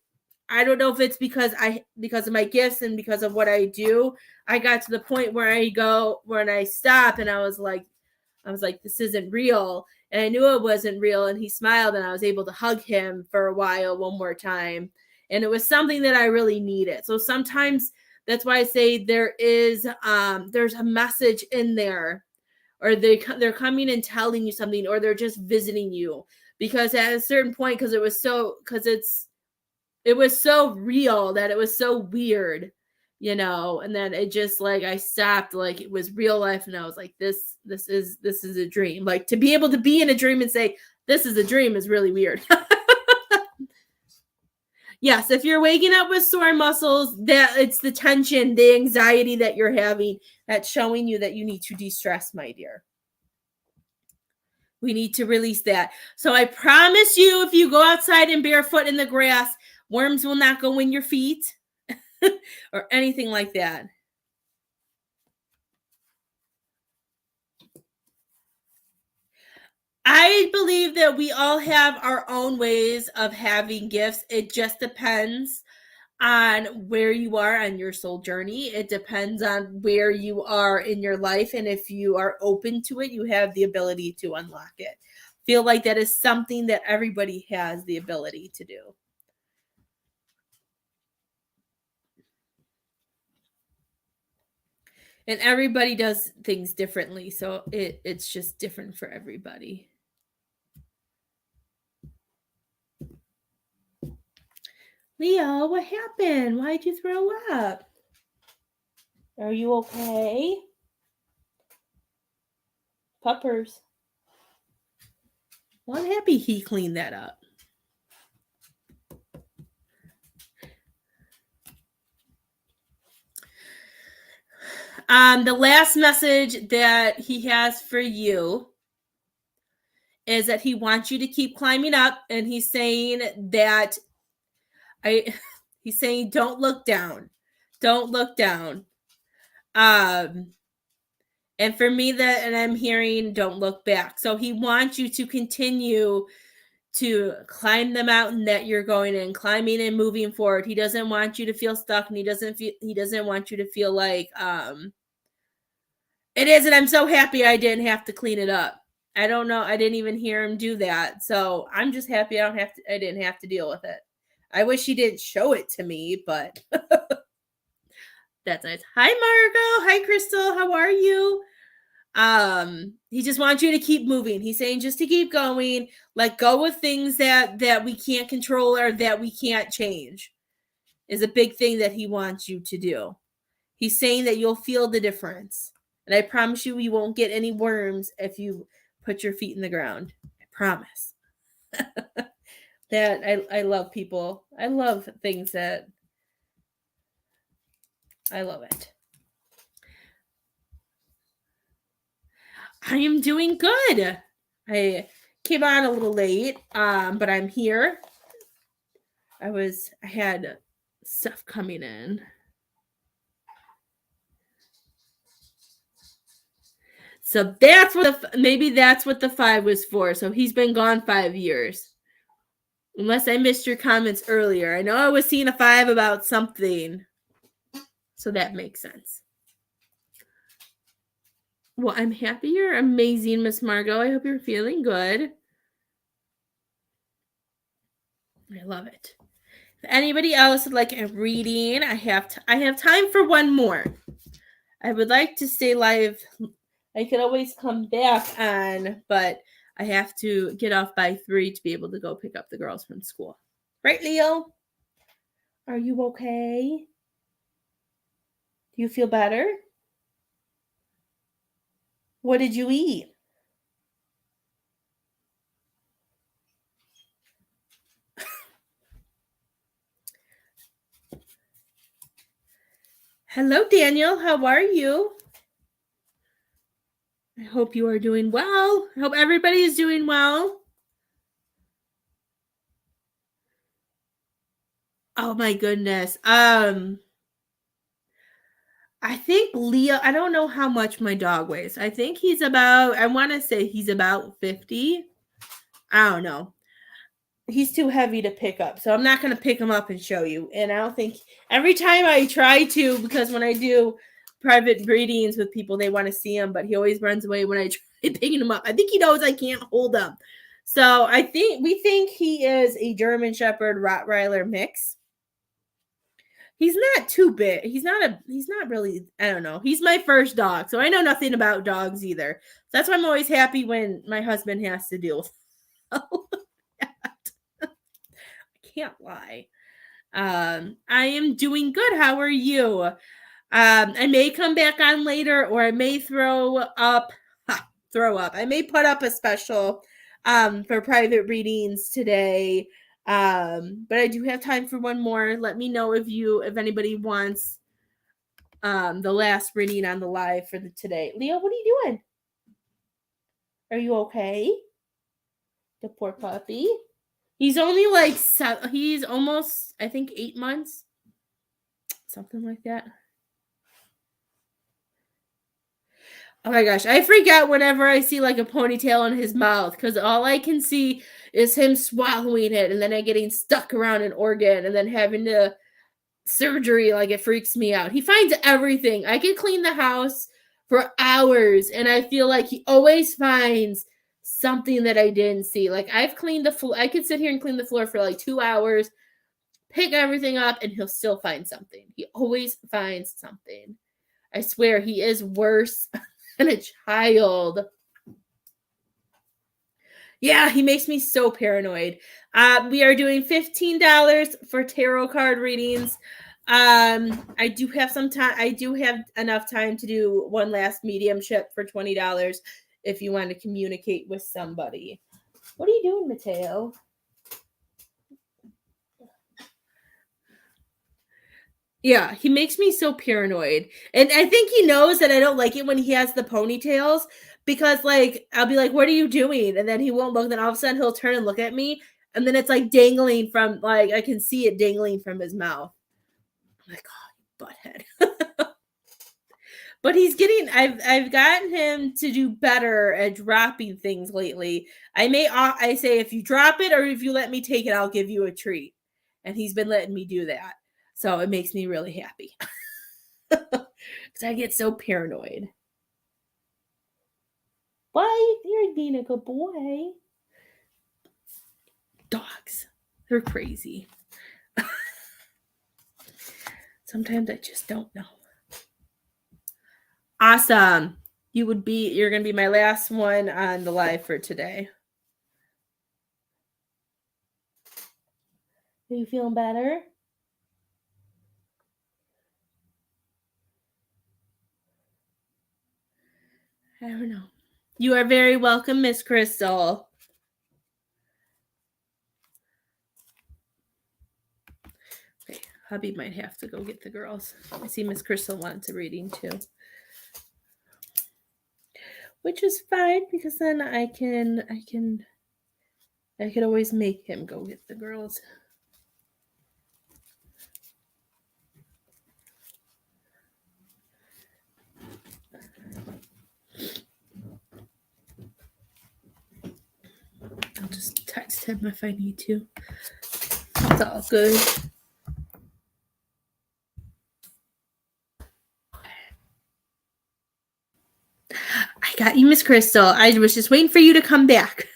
don't know if it's because of my gifts and because of what I do, I got to the point where I stop, and I was like, this isn't real. And I knew it wasn't real, and he smiled, and I was able to hug him for a while one more time. And it was something that I really needed. So sometimes that's why I say there's a message in there, or they're coming and telling you something, or they're just visiting you, because at a certain point, it was so real that it was so weird, and then it just like I stopped, like it was real life, and I was like, this is a dream. Like to be able to be in a dream and say this is a dream is really weird. Yes, if you're waking up with sore muscles, that it's the tension, the anxiety that you're having that's showing you that you need to de-stress, my dear. We need to release that. So I promise you, if you go outside and barefoot in the grass, worms will not go in your feet or anything like that. I believe that we all have our own ways of having gifts. It just depends on where you are on your soul journey. It depends on where you are in your life. And if you are open to it, you have the ability to unlock it. Feel like that is something that everybody has the ability to do. And everybody does things differently. So it's just different for everybody. Leo, what happened? Why'd you throw up? Are you okay? Puppers. Well, I'm happy he cleaned that up. The last message that he has for you is that he wants you to keep climbing up, and he's saying that he's saying don't look down. Don't look down. And for me, and I'm hearing don't look back. So he wants you to continue to climb the mountain that you're going in, climbing and moving forward. He doesn't want you to feel stuck, and he doesn't want you to feel like it is, and I'm so happy I didn't have to clean it up. I don't know. I didn't even hear him do that. So I'm just happy I didn't have to deal with it. I wish he didn't show it to me, but that's nice. Hi Margot. Hi Crystal. How are you? He just wants you to keep moving. He's saying just to keep going, let go with things that we can't control or that we can't change is a big thing that he wants you to do. He's saying that you'll feel the difference. And I promise you won't get any worms if you put your feet in the ground. I promise. That I love people. I love things that I love it. I am doing good. I came on a little late, but I'm here. I had stuff coming in. So maybe that's what the 5 was for. So he's been gone 5 years. Unless I missed your comments earlier. I know I was seeing a 5 about something. So that makes sense. Well, I'm happy you're amazing, Miss Margot. I hope you're feeling good. I love it. If anybody else would like a reading, I have time for one more. I would like to stay live. I could always come back on, but I have to get off by 3 to be able to go pick up the girls from school. Right, Leo? Are you okay? Do you feel better? What did you eat? Hello, Daniel. How are you? I hope you are doing well. I hope everybody is doing well. Oh my goodness. I think Leo, I don't know how much my dog weighs. I think I want to say he's about 50. I don't know. He's too heavy to pick up. So I'm not going to pick him up and show you. And I don't think every time I try to, because when I do private readings with people, they want to see him, but he always runs away when I try picking him up. I think he knows I can't hold him. So we think he is a German Shepherd Rottweiler mix. He's not too big. He's not really, I don't know. He's my first dog, so I know nothing about dogs either. So that's why I'm always happy when my husband has to deal with that. I can't lie. I am doing good. How are you? I may come back on later, or I may throw up. I may put up a special for private readings today. But I do have time for one more. Let me know if anybody wants the last reading on the live for today. Leo, what are you doing? Are you okay? The poor puppy. He's only he's almost, I think, 8 months. Something like that. Oh my gosh, I freak out whenever I see like a ponytail in his mouth because all I can see is him swallowing it and then it getting stuck around an organ and then having to surgery. Like, it freaks me out. He finds everything. I can clean the house for hours and I feel like he always finds something that I didn't see. Like, I've cleaned the floor. I could sit here and clean the floor for like 2 hours, pick everything up, and he'll still find something. He always finds something. I swear he is worse than a child. Yeah, he makes me so paranoid. We are doing $15 for tarot card readings. I do have some time. I do have enough time to do one last mediumship for $20 if you want to communicate with somebody. What are you doing, Mateo? Yeah, he makes me so paranoid. And I think he knows that I don't like it when he has the ponytails because, like, I'll be like, what are you doing? And then he won't look. Then all of a sudden he'll turn and look at me. And then it's like dangling from, like, I can see it dangling from his mouth. I'm like, oh, butthead. But he's I've gotten him to do better at dropping things lately. I say, if you drop it or if you let me take it, I'll give you a treat. And he's been letting me do that. So it makes me really happy. Because I get so paranoid. Why? You're being a good boy. Dogs. They're crazy. Sometimes I just don't know. Awesome. You're going to be my last one on the live for today. Are you feeling better? I don't know. You are very welcome, Miss Crystal. Okay, hubby might have to go get the girls. I see Miss Crystal wants a reading too. Which is fine because then I can always make him go get the girls. I'll just text him if I need to. It's all good. I got you, Miss Crystal. I was just waiting for you to come back.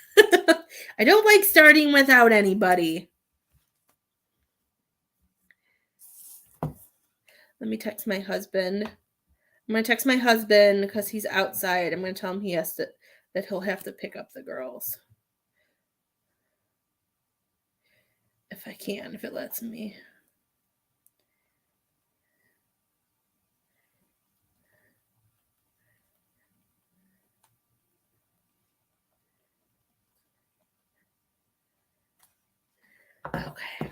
I don't like starting without anybody. Let me text my husband. I'm going to text my husband because he's outside. I'm going to tell him that he'll have to pick up the girls. If I can, if it lets me. Okay.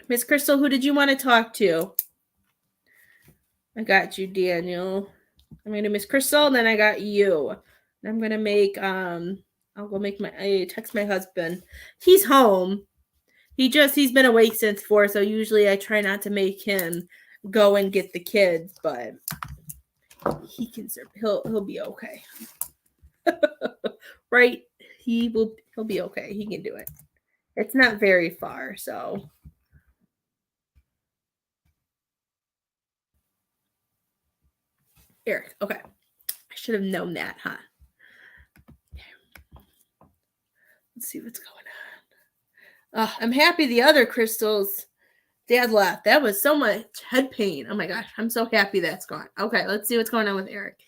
Miss Crystal, who did you want to talk to? I got you, Daniel. I'm going to Miss Crystal, and then I got you. And I'm going to make, I'll go make I text my husband. He's home. He's been awake since 4, so usually I try not to make him go and get the kids, but he'll be okay. Right? He'll be okay. He can do it. It's not very far, so. Eric, okay. I should have known that, huh? Let's see what's going on. I'm happy the other crystals dad left. That was so much head pain. Oh my gosh, I'm so happy that's gone. Okay, let's see what's going on with Eric.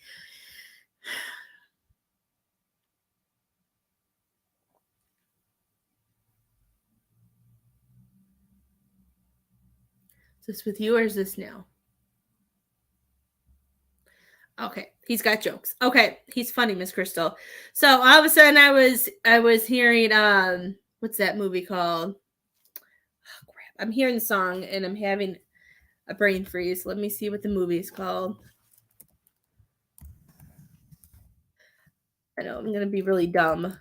Is this with you or is this now? Okay, he's got jokes. Okay, he's funny, Miss Crystal. So all of a sudden I was hearing what's that movie called? Oh, crap. I'm hearing the song and I'm having a brain freeze. Let me see what the movie is called. I know I'm gonna be really dumb.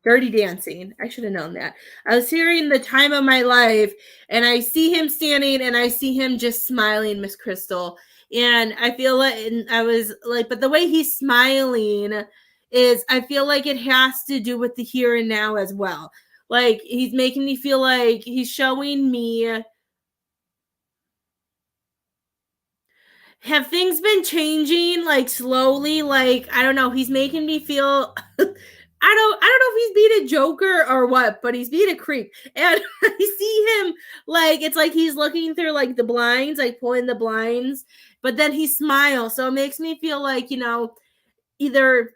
Dirty Dancing. I should have known that. I was hearing The Time of My Life, and I see him standing, and I see him just smiling, Miss Crystal. And I feel like, and I was like, but the way he's smiling is, I feel like it has to do with the here and now as well. Like, he's making me feel like he's showing me. Have things been changing like slowly? Like, I don't know. He's making me feel. I don't know if he's being a joker or what, but he's being a creep. And I see him like it's like he's looking through like the blinds, like pulling the blinds, but then he smiles. So it makes me feel like, either,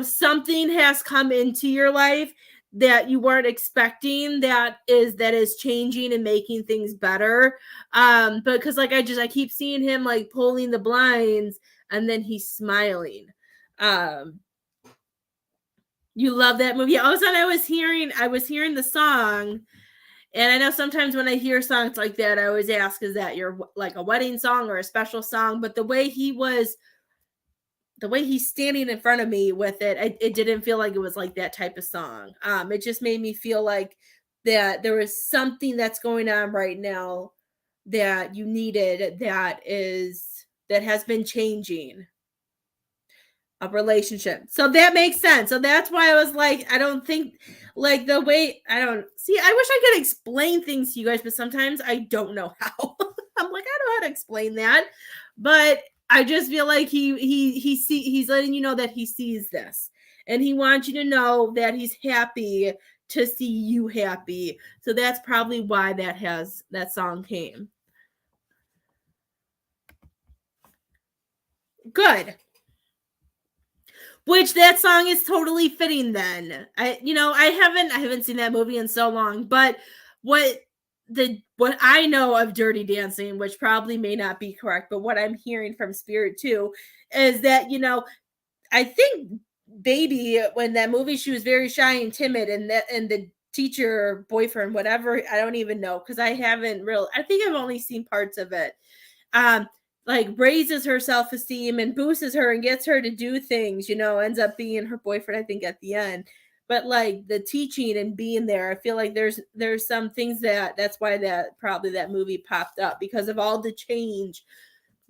something has come into your life that you weren't expecting that is changing and making things better. But because like I keep seeing him like pulling the blinds and then he's smiling. You love that movie. All of a sudden I was hearing the song, and I know sometimes when I hear songs like that, I always ask, is that your like a wedding song or a special song? But the way he's standing in front of me with it didn't feel like it was like that type of song. It just made me feel like that there was something that's going on right now that you needed that has been changing a relationship. So that makes sense. So that's why I was like, I don't think like the way I wish I could explain things to you guys, but sometimes I don't know how. I'm like, I don't know how to explain that. But I just feel like he's letting you know that he sees this, and he wants you to know that he's happy to see you happy. So that's probably why that song came. Good. Which that song is totally fitting then. I haven't seen that movie in so long, but what I know of Dirty Dancing, which probably may not be correct, but what I'm hearing from Spirit too is that, I think Baby, when that movie, she was very shy and timid, and the teacher boyfriend, whatever, I don't even know, because I think I've only seen parts of it. Like raises her self-esteem and boosts her and gets her to do things, ends up being her boyfriend, I think, at the end. But like the teaching and being there, I feel like there's some things that's why that movie popped up, because of all the change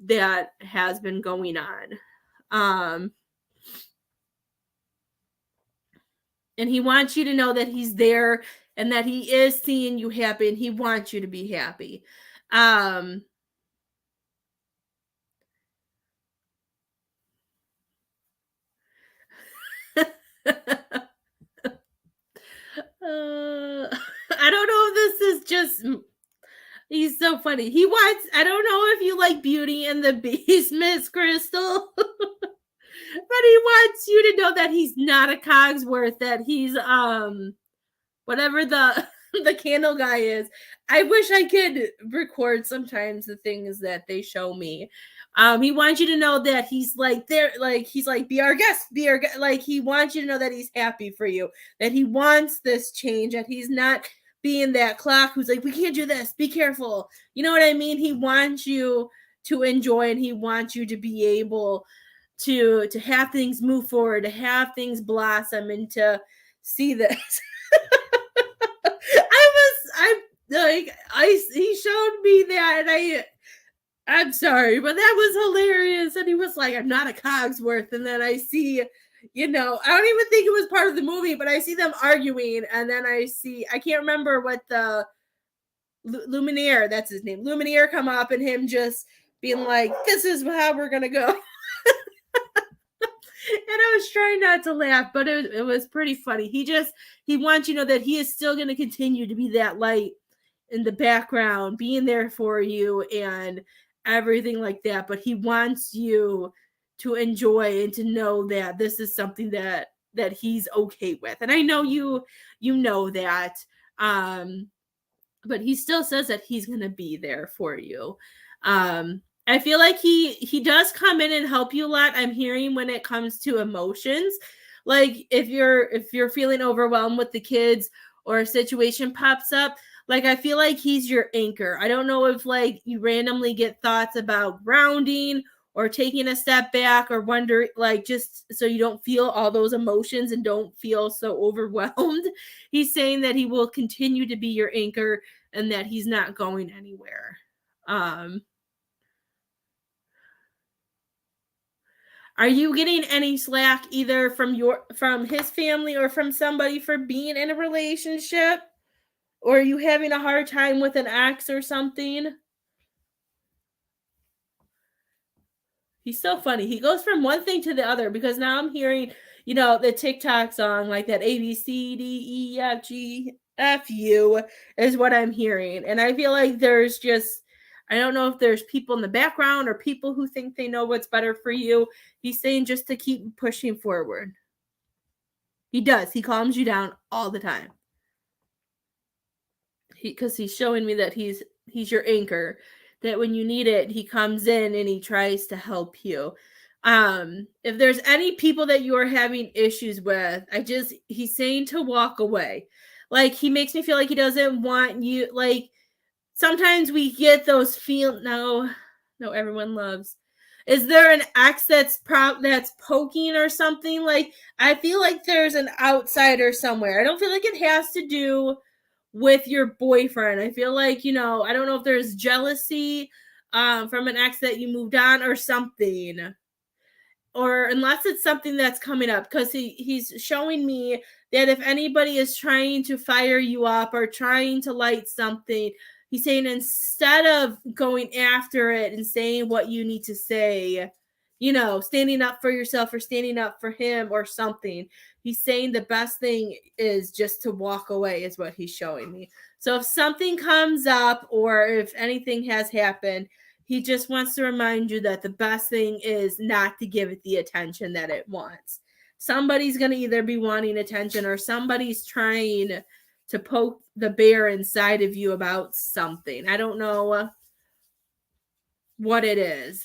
that has been going on. And he wants you to know that he's there and that he is seeing you happy, and he wants you to be happy. I don't know if this is just, he's so funny. I don't know if you like Beauty and the Beast, Miss Crystal, but he wants you to know that he's not a Cogsworth, that he's, whatever the candle guy is. I wish I could record sometimes the things that they show me. He wants you to know that he's like there, like he's like, be our guest, like he wants you to know that he's happy for you, that he wants this change, that he's not being that clock who's like, we can't do this, be careful. You know what I mean? He wants you to enjoy, and he wants you to be able to have things move forward, to have things blossom, and to see this. He showed me that, and I'm sorry, but that was hilarious. And he was like, I'm not a Cogsworth. And then I see, I don't even think it was part of the movie, but I see them arguing. And then I can't remember what the Lumiere, that's his name, Lumiere, come up, and him just being like, this is how we're going to go. And I was trying not to laugh, but it was pretty funny. He wants you to know that he is still going to continue to be that light in the background, being there for you and everything like that. But he wants you to enjoy and to know that this is something that he's okay with. And I know you know that, but he still says that he's going to be there for you. I feel like he does come in and help you a lot. I'm hearing when it comes to emotions, like if you're feeling overwhelmed with the kids or a situation pops up, like I feel like he's your anchor. I don't know if like you randomly get thoughts about grounding or taking a step back or wonder, like just so you don't feel all those emotions and don't feel so overwhelmed. He's saying that he will continue to be your anchor and that he's not going anywhere. Are you getting any slack either from his family or from somebody for being in a relationship? Or are you having a hard time with an ex or something? He's so funny. He goes from one thing to the other, because now I'm hearing, the TikTok song, like that ABCDEFGFU is what I'm hearing. And I feel like there's just, I don't know if there's people in the background or people who think they know what's better for you. He's saying just to keep pushing forward. He does. He calms you down all the time. Because he's showing me that he's your anchor, that when you need it, he comes in and he tries to help you. If there's any people that you are having issues with, he's saying to walk away. Like, he makes me feel like he doesn't want you, like, sometimes we get those no, everyone loves. Is there an ex that's poking or something? Like, I feel like there's an outsider somewhere. I don't feel like it has to do with your boyfriend. I feel like, I don't know if there's jealousy from an ex that you moved on or something. Or unless it's something that's coming up, because he's showing me that if anybody is trying to fire you up or trying to light something, He's saying instead of going after it and saying what you need to say, you know, standing up for yourself or standing up for him or something, he's saying the best thing is just to walk away, is what he's showing me. So if something comes up or if anything has happened, he just wants to remind you that the best thing is not to give it the attention that it wants. Somebody's going to either be wanting attention or somebody's trying to poke the bear inside of you about something. I don't know what it is.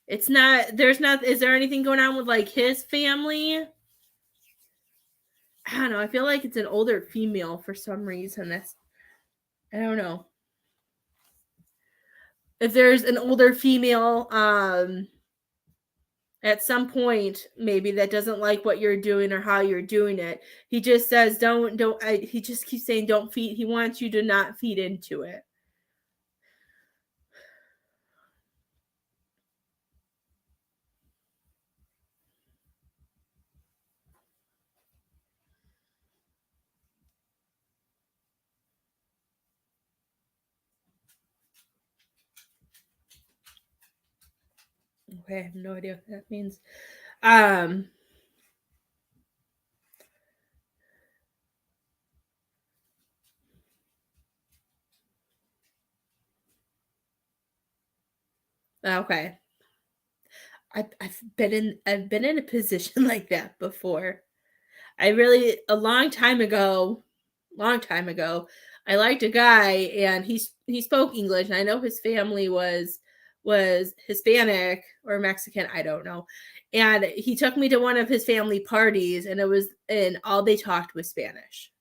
It's not, is there anything going on with like his family? I don't know. I feel like it's an older female for some reason. I don't know. If there's an older female, at some point, maybe that doesn't like what you're doing or how you're doing it. He just says, he just keeps saying, don't feed. He wants you to not feed into it. Okay, I have no idea what that means. Okay. I've been in a position like that before. A long time ago, I liked a guy and he spoke English and I know his family was Hispanic or Mexican, I don't know. And he took me to one of his family parties and all they talked was Spanish.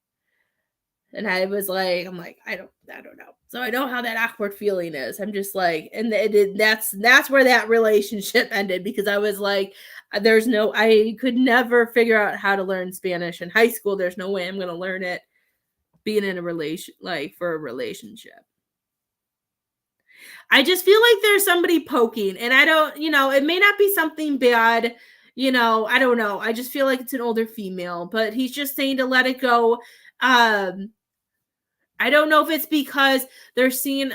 And I was like, I don't know. So I know how that awkward feeling is. I'm just like, and that's where that relationship ended because I was like, I could never figure out how to learn Spanish in high school. There's no way I'm going to learn it being in a for a relationship. I just feel like there's somebody poking and I don't, it may not be something bad. I don't know. I just feel like it's an older female, but he's just saying to let it go. I don't know if it's because they're seeing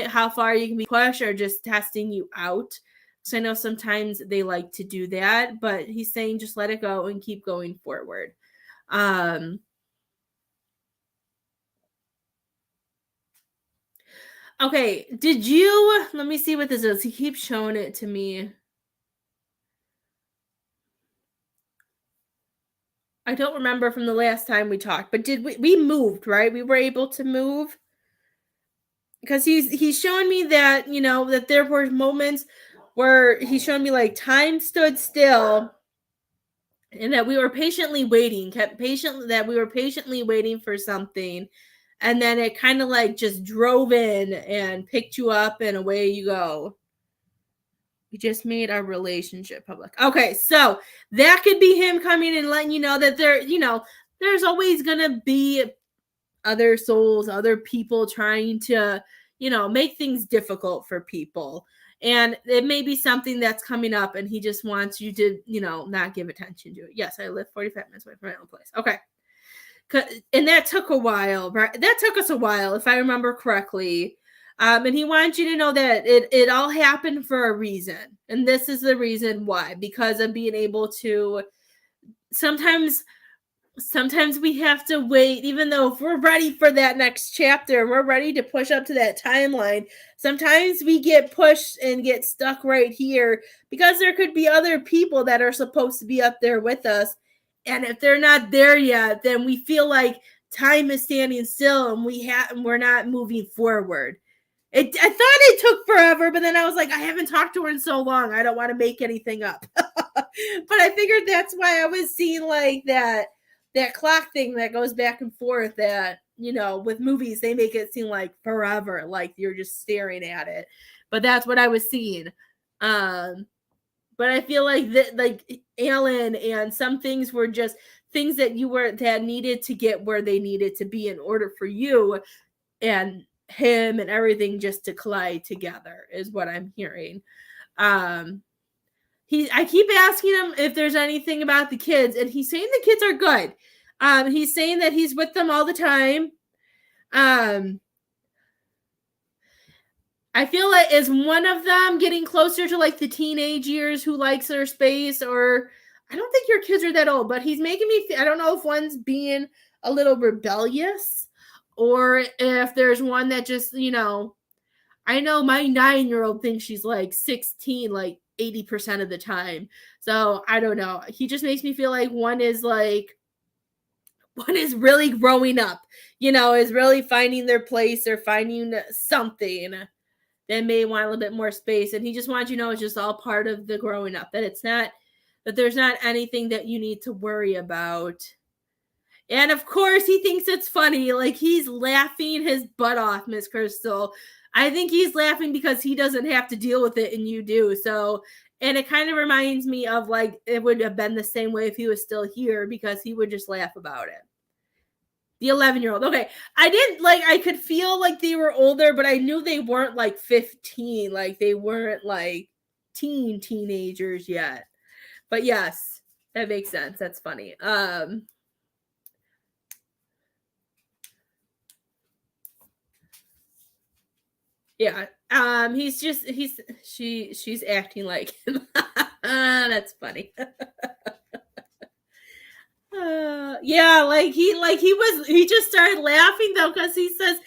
how far you can be pushed or just testing you out. So I know sometimes they like to do that, but he's saying just let it go and keep going forward. Okay, let me see what this is. He keeps showing it to me. I don't remember from the last time we talked, but we moved, right? We were able to move because he's showing me that, that there were moments where he's showing me like time stood still and that we were patiently waiting, that we were patiently waiting for something. And then it kind of like just drove in and picked you up and away you go. We just made our relationship public. Okay, so that could be him coming and letting you know that there's always going to be other souls, other people trying to, make things difficult for people. And it may be something that's coming up and he just wants you to, not give attention to it. Yes, I live 45 minutes away from my own place. Okay. And that took a while, right? That took us a while, if I remember correctly. And he wants you to know that it all happened for a reason. And this is the reason why, because of being able to sometimes we have to wait, even though if we're ready for that next chapter, we're ready to push up to that timeline. Sometimes we get pushed and get stuck right here because there could be other people that are supposed to be up there with us. And if they're not there yet, then we feel like time is standing still and we're not moving forward. I thought it took forever, but then I was like, I haven't talked to her in so long. I don't want to make anything up. But I figured that's why I was seeing like that clock thing that goes back and forth that, with movies, they make it seem like forever, like you're just staring at it. But that's what I was seeing. But I feel like that, like Alan and some things were just things that that needed to get where they needed to be in order for you and him and everything just to collide together is what I'm hearing. I keep asking him if there's anything about the kids, and he's saying the kids are good. He's saying that he's with them all the time. I feel like is one of them getting closer to like the teenage years who likes their space, or I don't think your kids are that old, but he's making me I don't know if one's being a little rebellious or if there's one that just, I know my 9-year-old thinks she's like 16 like 80% of the time. So I don't know. He just makes me feel like one is really growing up, is really finding their place or finding something. They may want a little bit more space, and he just wants you to know it's just all part of the growing up, that it's not, that there's not anything that you need to worry about. And of course he thinks it's funny, like he's laughing his butt off, Miss Crystal. I think he's laughing because he doesn't have to deal with it and you do. So, and it kind of reminds me of like it would have been the same way if he was still here, because he would just laugh about it. The 11-year-old. Okay. I could feel like they were older, but I knew they weren't like 15. Like they weren't like teenagers yet. But yes, that makes sense. That's funny. Yeah. She's acting like him. That's funny. Yeah, he just started laughing though, because he says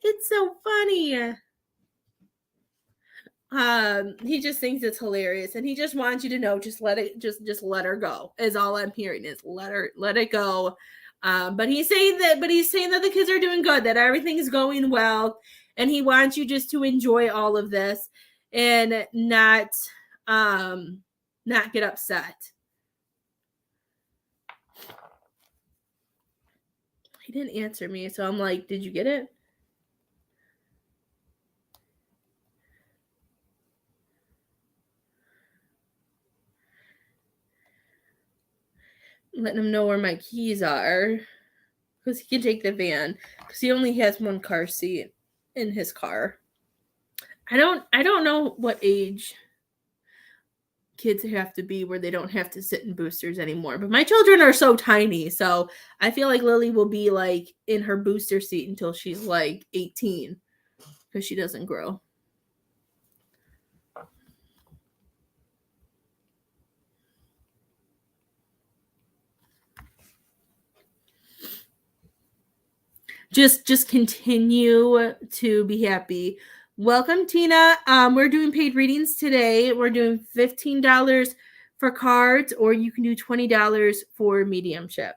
it's so funny. He just thinks it's hilarious, and he just wants you to know, just let her go, is all I'm hearing, is let it go. But he's saying that the kids are doing good, that everything's going well, and he wants you just to enjoy all of this and not get upset. He didn't answer me, so I'm like, did you get it? Letting him know where my keys are, because he can take the van, because he only has one car seat in his car. I don't know what age kids have to be where they don't have to sit in boosters anymore, but my children are so tiny, so I feel like Lily will be like in her booster seat until she's like 18, because she doesn't grow. Just continue to be happy. Welcome, Tina. We're doing paid readings today. We're doing $15 for cards, or you can do $20 for mediumship.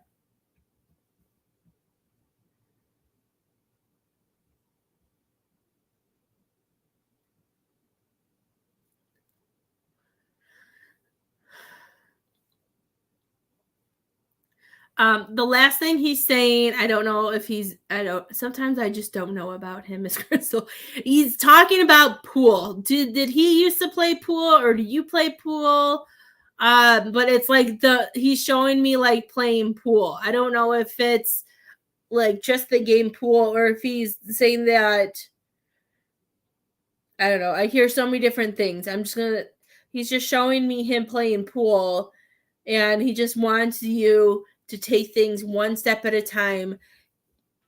The last thing he's saying, I don't know if sometimes I just don't know about him, Miss Crystal. He's talking about pool. Did he used to play pool, or do you play pool? But it's like he's showing me like playing pool. I don't know if it's like just the game pool, or if he's saying that, I don't know. I hear so many different things. He's just showing me him playing pool, and he just wants you to take things one step at a time.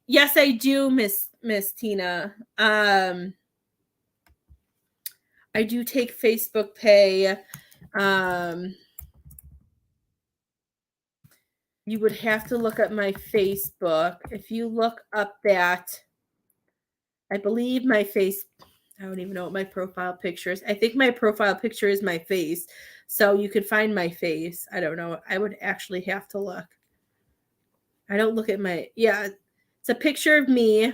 Yes, I do, Miss Tina. I do take Facebook Pay. You would have to look at my Facebook. If you look up that, I believe my face, I don't even know what my profile picture is. I think my profile picture is my face. So you could find my face. I don't know. I would actually have to look. I don't look at it's a picture of me.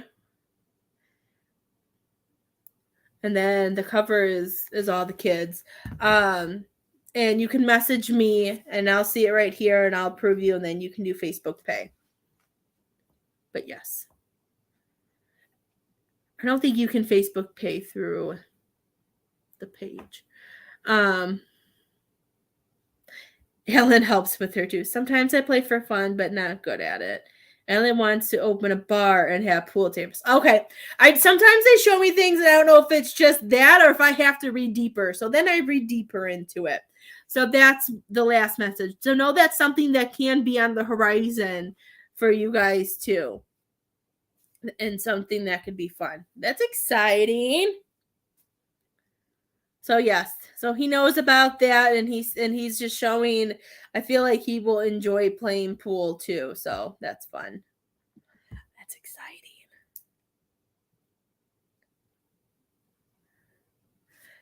And then the cover is all the kids. And you can message me, and I'll see it right here, and I'll approve you, and then you can do Facebook Pay. But yes. I don't think you can Facebook Pay through the page. Ellen helps with her too. Sometimes I play for fun, but not good at it. Ellen wants to open a bar and have pool tables. Okay. Sometimes they show me things, and I don't know if it's just that or if I have to read deeper. So then I read deeper into it. So that's the last message. So know that's something that can be on the horizon for you guys too. and something that could be fun. That's exciting. So yes, so he knows about that, and he's just showing. I feel like he will enjoy playing pool too, so that's fun. That's exciting.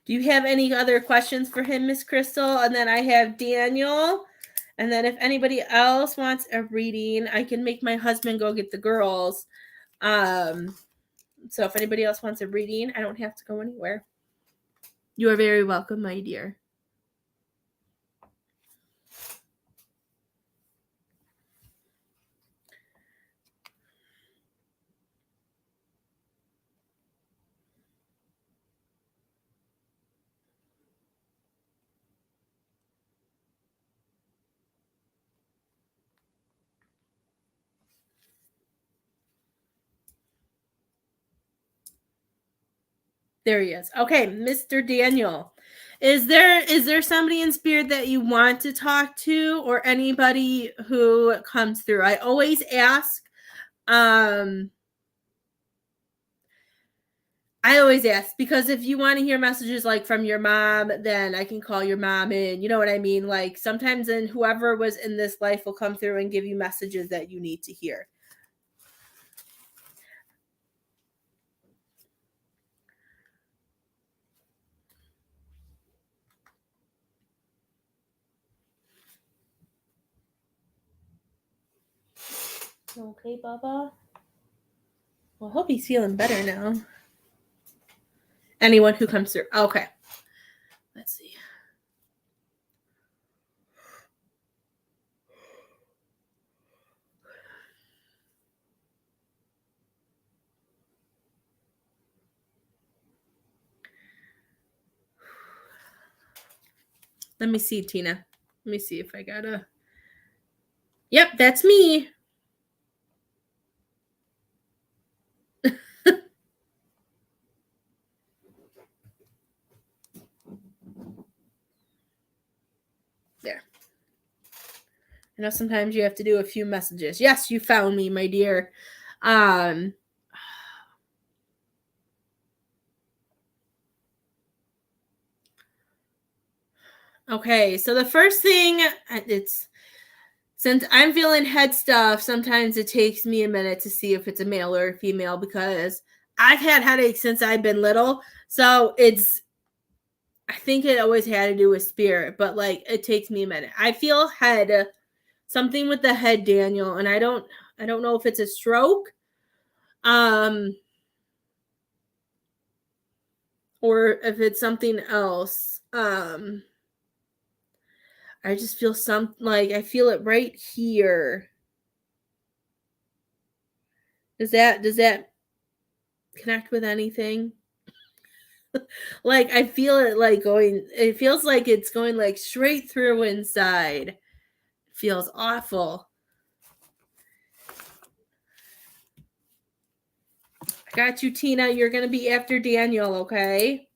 Do you have any other questions for him, Miss Crystal? And then I have Daniel. And then if anybody else wants a reading, I can make my husband go get the girls. So if anybody else wants a reading, I don't have to go anywhere. You are very welcome, my dear. There he is. Okay, Mr. Daniel. Is there somebody in spirit that you want to talk to, or anybody who comes through? I always ask. I always ask, because if you want to hear messages like from your mom, then I can call your mom in. You know what I mean? Like sometimes then whoever was in this life will come through and give you messages that you need to hear. Okay, Baba. Well, I hope he's feeling better now. Anyone who comes through. Okay. Let's see. Let me see, Tina. Let me see if I got a... Yep, that's me. There. I know sometimes you have to do a few messages. Yes, you found me, my dear. Okay, so the first thing, it's... Since I'm feeling head stuff, sometimes it takes me a minute to see if it's a male or a female, because I've had headaches since I've been little. So I think it always had to do with spirit, but like it takes me a minute. I feel head, something with the head, Daniel, and I don't know if it's a stroke, or if it's something else. I just feel I feel it right here. Does that connect with anything? Like I feel it like going, it feels like it's going like straight through inside. It feels awful. I got you, Tina. You're going to be after Daniel, okay?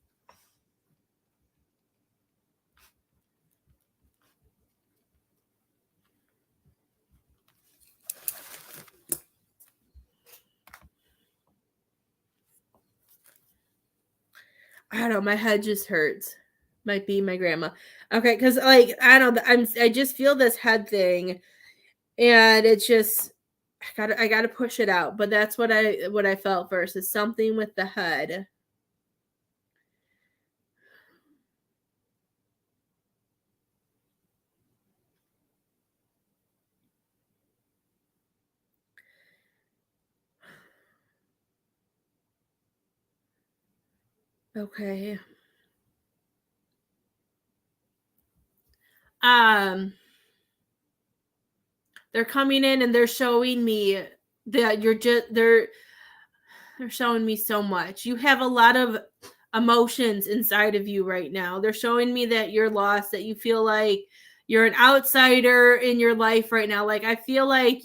I don't know. My head just hurts. Might be my grandma. Okay, because like I don't know. I just feel this head thing, and it's just I gotta push it out. But that's what I felt first, is something with the head. Okay. They're coming in and they're showing me that they're showing me so much. You have a lot of emotions inside of you right now. They're showing me that you're lost, that you feel like you're an outsider in your life right now. Like I feel like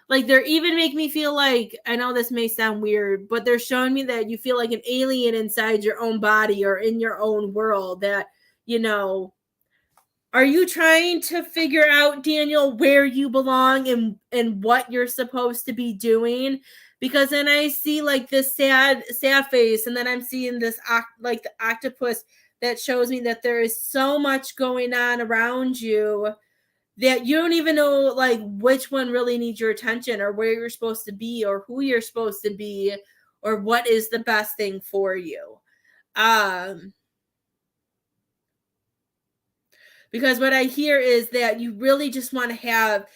they're even make me feel like, I know this may sound weird, but they're showing me that you feel like an alien inside your own body or in your own world, that, you know, are you trying to figure out, Daniel, where you belong and what you're supposed to be doing? because then I see like this sad face, and then I'm seeing this like the octopus that shows me that there is so much going on around you that you don't even know like which one really needs your attention, or where you're supposed to be, or who you're supposed to be, or what is the best thing for you. Because what I hear is that you really just want to have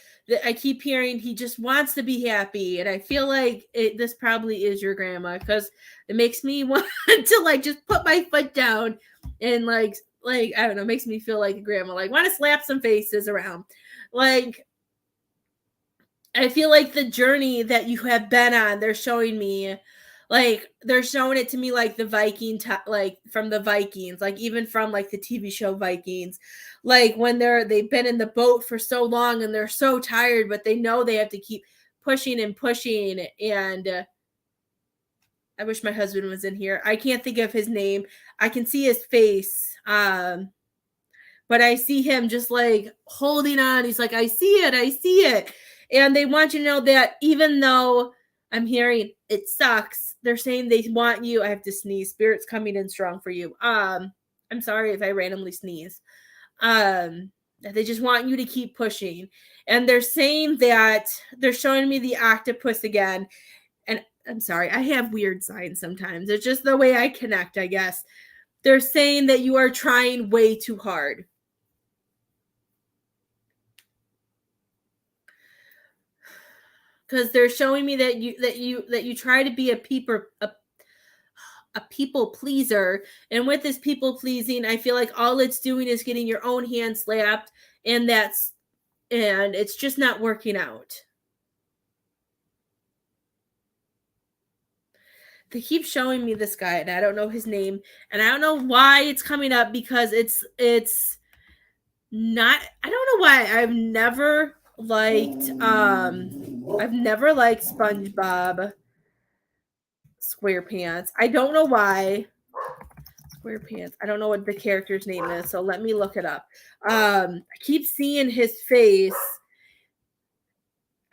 I keep hearing he just wants to be happy, and I feel like this probably is your grandma, because it makes me want to like just put my foot down and like I don't know, makes me feel like a grandma, like want to slap some faces around. Like I feel like the journey that you have been on, they're showing me, like they're showing it to me like the Viking, like from the Vikings, like even from like the TV show Vikings, like when they've been in the boat for so long and they're so tired, but they know they have to keep pushing and pushing. And I wish my husband was in here. I can't think of his name. I can see his face. But I see him just like holding on. He's like, I see it. I see it. And they want you to know that even though I'm hearing it sucks, they're saying they want you. I have to sneeze. Spirit's coming in strong for you. I'm sorry if I randomly sneeze. They just want you to keep pushing. And they're saying that they're showing me the octopus again. And I'm sorry, I have weird signs sometimes. It's just the way I connect, I guess. They're saying that you are trying way too hard. Because they're showing me that you try to be a people pleaser, and with this people pleasing, I feel like all it's doing is getting your own hand slapped, and it's just not working out. They keep showing me this guy, and I don't know his name, and I don't know why it's coming up, because it's not. I don't know why I've never liked SpongeBob SquarePants. I don't know why. SquarePants. I don't know what the character's name is, so let me look it up. I keep seeing his face.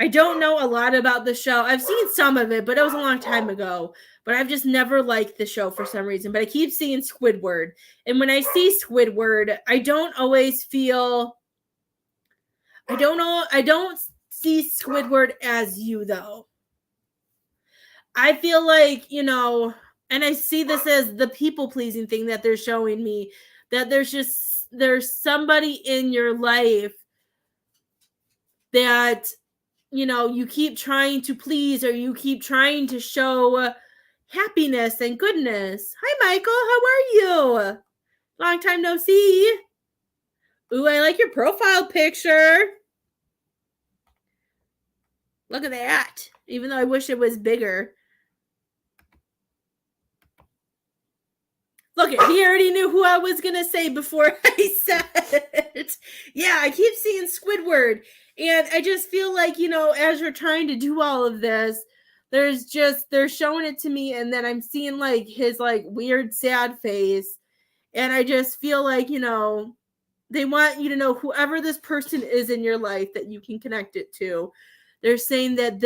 I don't know a lot about the show. I've seen some of it, but it was a long time ago. But I've just never liked the show for some reason. But I keep seeing Squidward. And when I see Squidward, I don't always feel... I don't see Squidward as you, though. I feel like, and I see this as the people-pleasing thing that they're showing me, that there's somebody in your life that, you keep trying to please, or you keep trying to show happiness and goodness. Hi, Michael. How are you? Long time no see. Ooh, I like your profile picture. Look at that. Even though I wish it was bigger. Look, he already knew who I was going to say before I said it. Yeah, I keep seeing Squidward. And I just feel like, as we're trying to do all of this, they're showing it to me, and then I'm seeing like his like weird sad face. And I just feel like, they want you to know whoever this person is in your life that you can connect it to. They're saying that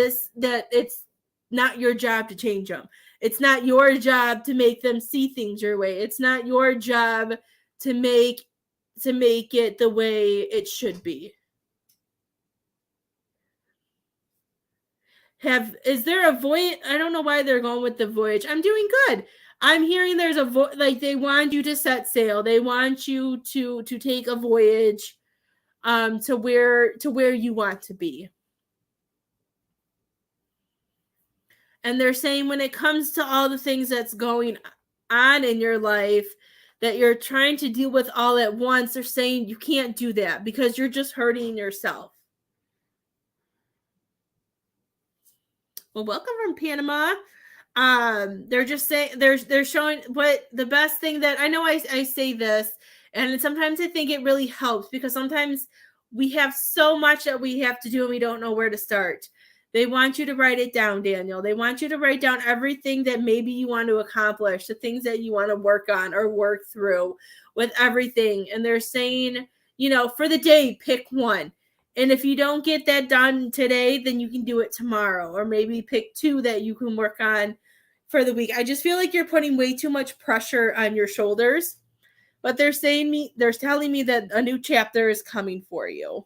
it's not your job to change them. It's not your job to make them see things your way. It's not your job to make it the way it should be. Is there a voyage? I don't know why they're going with the voyage. I'm doing good. I'm hearing there's like they want you to set sail. They want you to take a voyage to where you want to be. And they're saying when it comes to all the things that's going on in your life that you're trying to deal with all at once, they're saying you can't do that because you're just hurting yourself. Well, welcome from Panama. They're just saying they're showing what the best thing that I know. I say this, and sometimes I think it really helps because sometimes we have so much that we have to do and we don't know where to start. They want you to write it down, Daniel. They want you to write down everything that maybe you want to accomplish, the things that you want to work on or work through with everything. And they're saying, for the day, pick one. And if you don't get that done today, then you can do it tomorrow, or maybe pick 2 that you can work on for the week. I just feel like you're putting way too much pressure on your shoulders. But they're telling me that a new chapter is coming for you.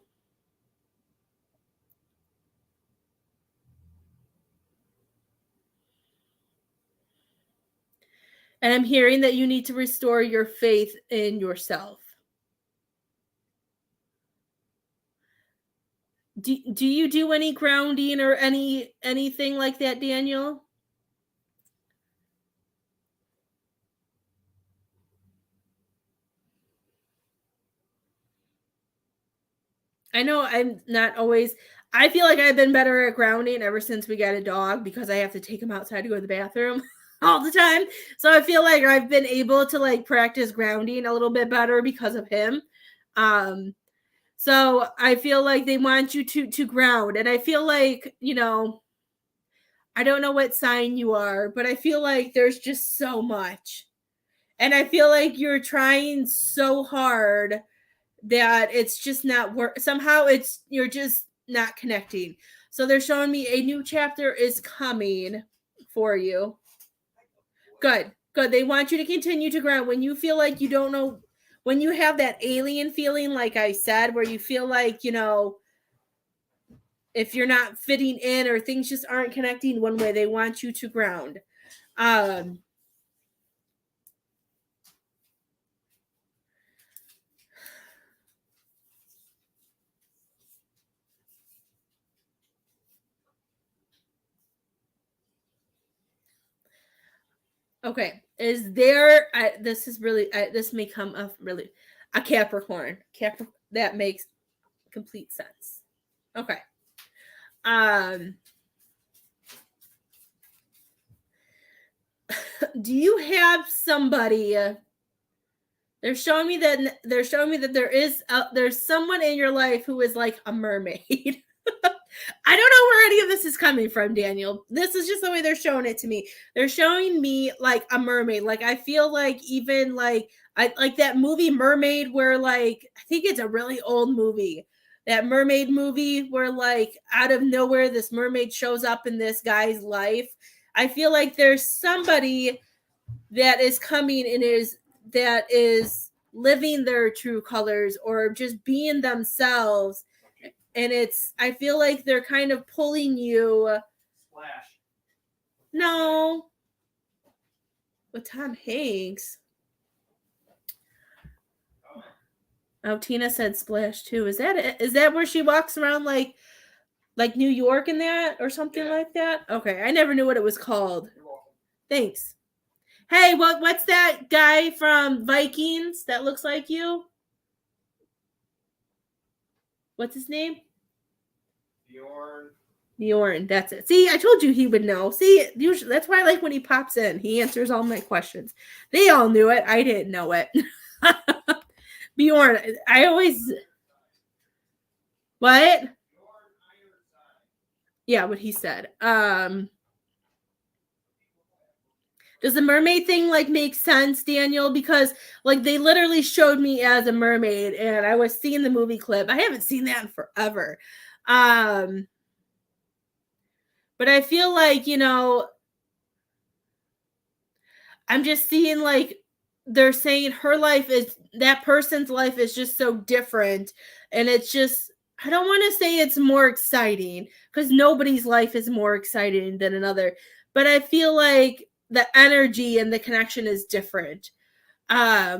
And I'm hearing that you need to restore your faith in yourself. Do you do any grounding or anything like that, Daniel? I know I'm not always. I feel like I've been better at grounding ever since we got a dog, because I have to take him outside to go to the bathroom all the time. So I feel like I've been able to like practice grounding a little bit better because of him. So I feel like they want you to ground, and I feel like, I don't know what sign you are, but I feel like there's just so much. And I feel like you're trying so hard that it's just not work. Somehow you're just not connecting. So they're showing me a new chapter is coming for you. Good. They want you to continue to ground. When you feel like you don't know, when you have that alien feeling, like I said, where you feel like, if you're not fitting in or things just aren't connecting one way, they want you to ground. Okay. Is there, this is really, this may come up really, a Capricorn. That makes complete sense. Okay. Do you have somebody, they're showing me that there's someone in your life who is like a mermaid. I don't know where any of this is coming from, Daniel. This is just the way they're showing it to me. They're showing me like a mermaid. Like I feel like even like I like that movie Mermaid, where like I think it's a really old movie. That mermaid movie where like out of nowhere this mermaid shows up in this guy's life. I feel like there's somebody that is coming and that is living their true colors or just being themselves. And I feel like they're kind of pulling you. Splash. No. With Tom Hanks. Oh, Tina said Splash too. Is that it? Is that where she walks around like New York and that or something like that? Okay, I never knew what it was called. You're welcome. Thanks. Hey, what's that guy from Vikings that looks like you? What's his name? Bjorn, that's it. See, I told you he would know. See, usually that's why I like when he pops in. He answers all my questions. They all knew it. I didn't know it. Bjorn, I always. What? Yeah, what he said. Does the mermaid thing like make sense, Daniel? Because like they literally showed me as a mermaid and I was seeing the movie clip. I haven't seen that in forever. But I feel like, I'm just seeing like they're saying that person's life is just so different. And it's just, I don't want to say it's more exciting because nobody's life is more exciting than another. But I feel like the energy and the connection is different. I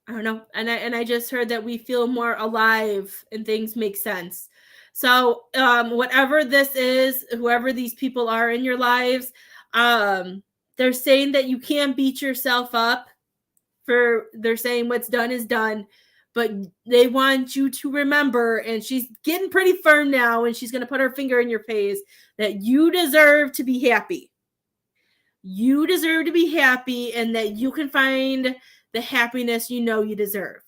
don't know. And I just heard that we feel more alive and things make sense. So whatever this is, whoever these people are in your lives, they're saying that you can't beat yourself up they're saying what's done is done. But they want you to remember, and she's getting pretty firm now, and she's going to put her finger in your face, that you deserve to be happy. You deserve to be happy, and that you can find the happiness you know you deserve.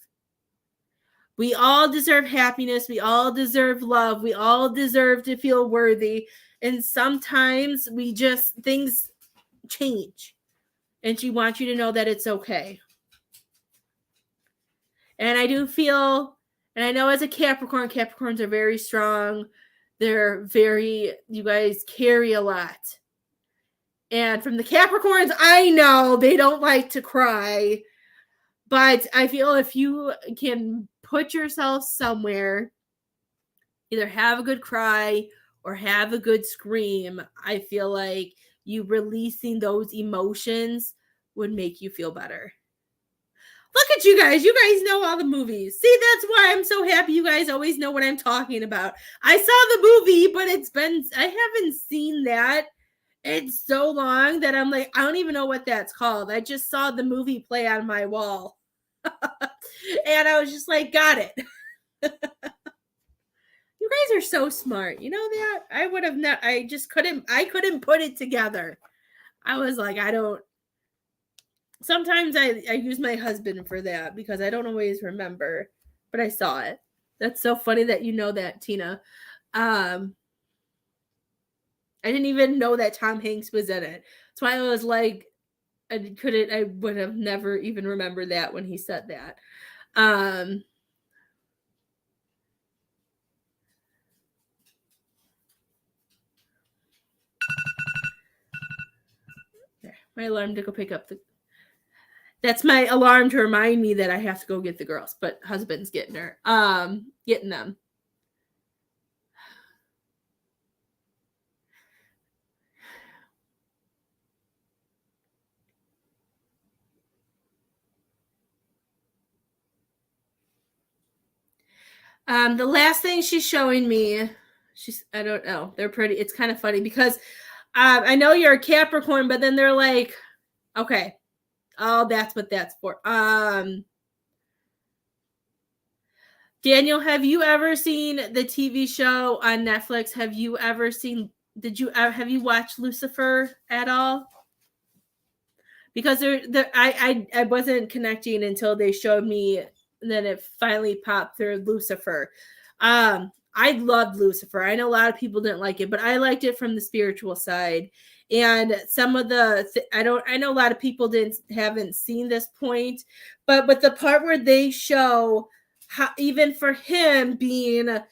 We all deserve happiness. We all deserve love. We all deserve to feel worthy. And sometimes things change. And she wants you to know that it's okay. And I do feel, and I know as a Capricorn, Capricorns are very strong. They're very, you guys carry a lot. And from the Capricorns, I know they don't like to cry. But I feel if you can put yourself somewhere, either have a good cry or have a good scream, I feel like you releasing those emotions would make you feel better. Look at you guys. You guys know all the movies. See, that's why I'm so happy you guys always know what I'm talking about. I saw the movie, but I haven't seen that in so long that I'm like, I don't even know what that's called. I just saw the movie play on my wall. And I was just like, got it. You guys are so smart. You know that? I would have not, I couldn't put it together. I was like, sometimes I use my husband for that because I don't always remember, but I saw it. That's so funny that you know that, Tina. I didn't even know that Tom Hanks was in it. That's why I was like, I would have never even remembered that when he said that. There, my alarm to go pick up that's my alarm to remind me that I have to go get the girls, but husband's getting them. The last thing she's showing me, I don't know. They're pretty. It's kind of funny because I know you're a Capricorn, but then they're like, okay, oh, that's what that's for. Daniel, have you ever seen the TV show on Netflix? Have you you watched Lucifer at all? Because I wasn't connecting until they showed me, and then it finally popped through Lucifer. I loved Lucifer. I know a lot of people didn't like it, but I liked it from the spiritual side. And some of I know a lot of people haven't seen this point, but with the part where they show how, even for him being, an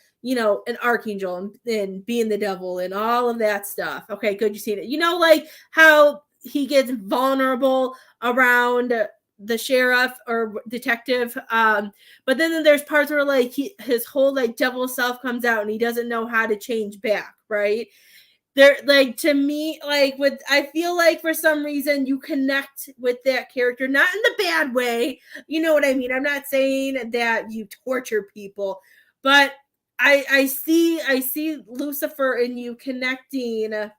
archangel and being the devil and all of that stuff. Okay, good. You seen it. Like how he gets vulnerable around the sheriff or detective, but then there's parts where like his whole like devil self comes out and he doesn't know how to change back, right? There, like, to me, like, I feel like for some reason you connect with that character, not in the bad way, you know what I mean? I'm not saying that you torture people, but I see Lucifer in you connecting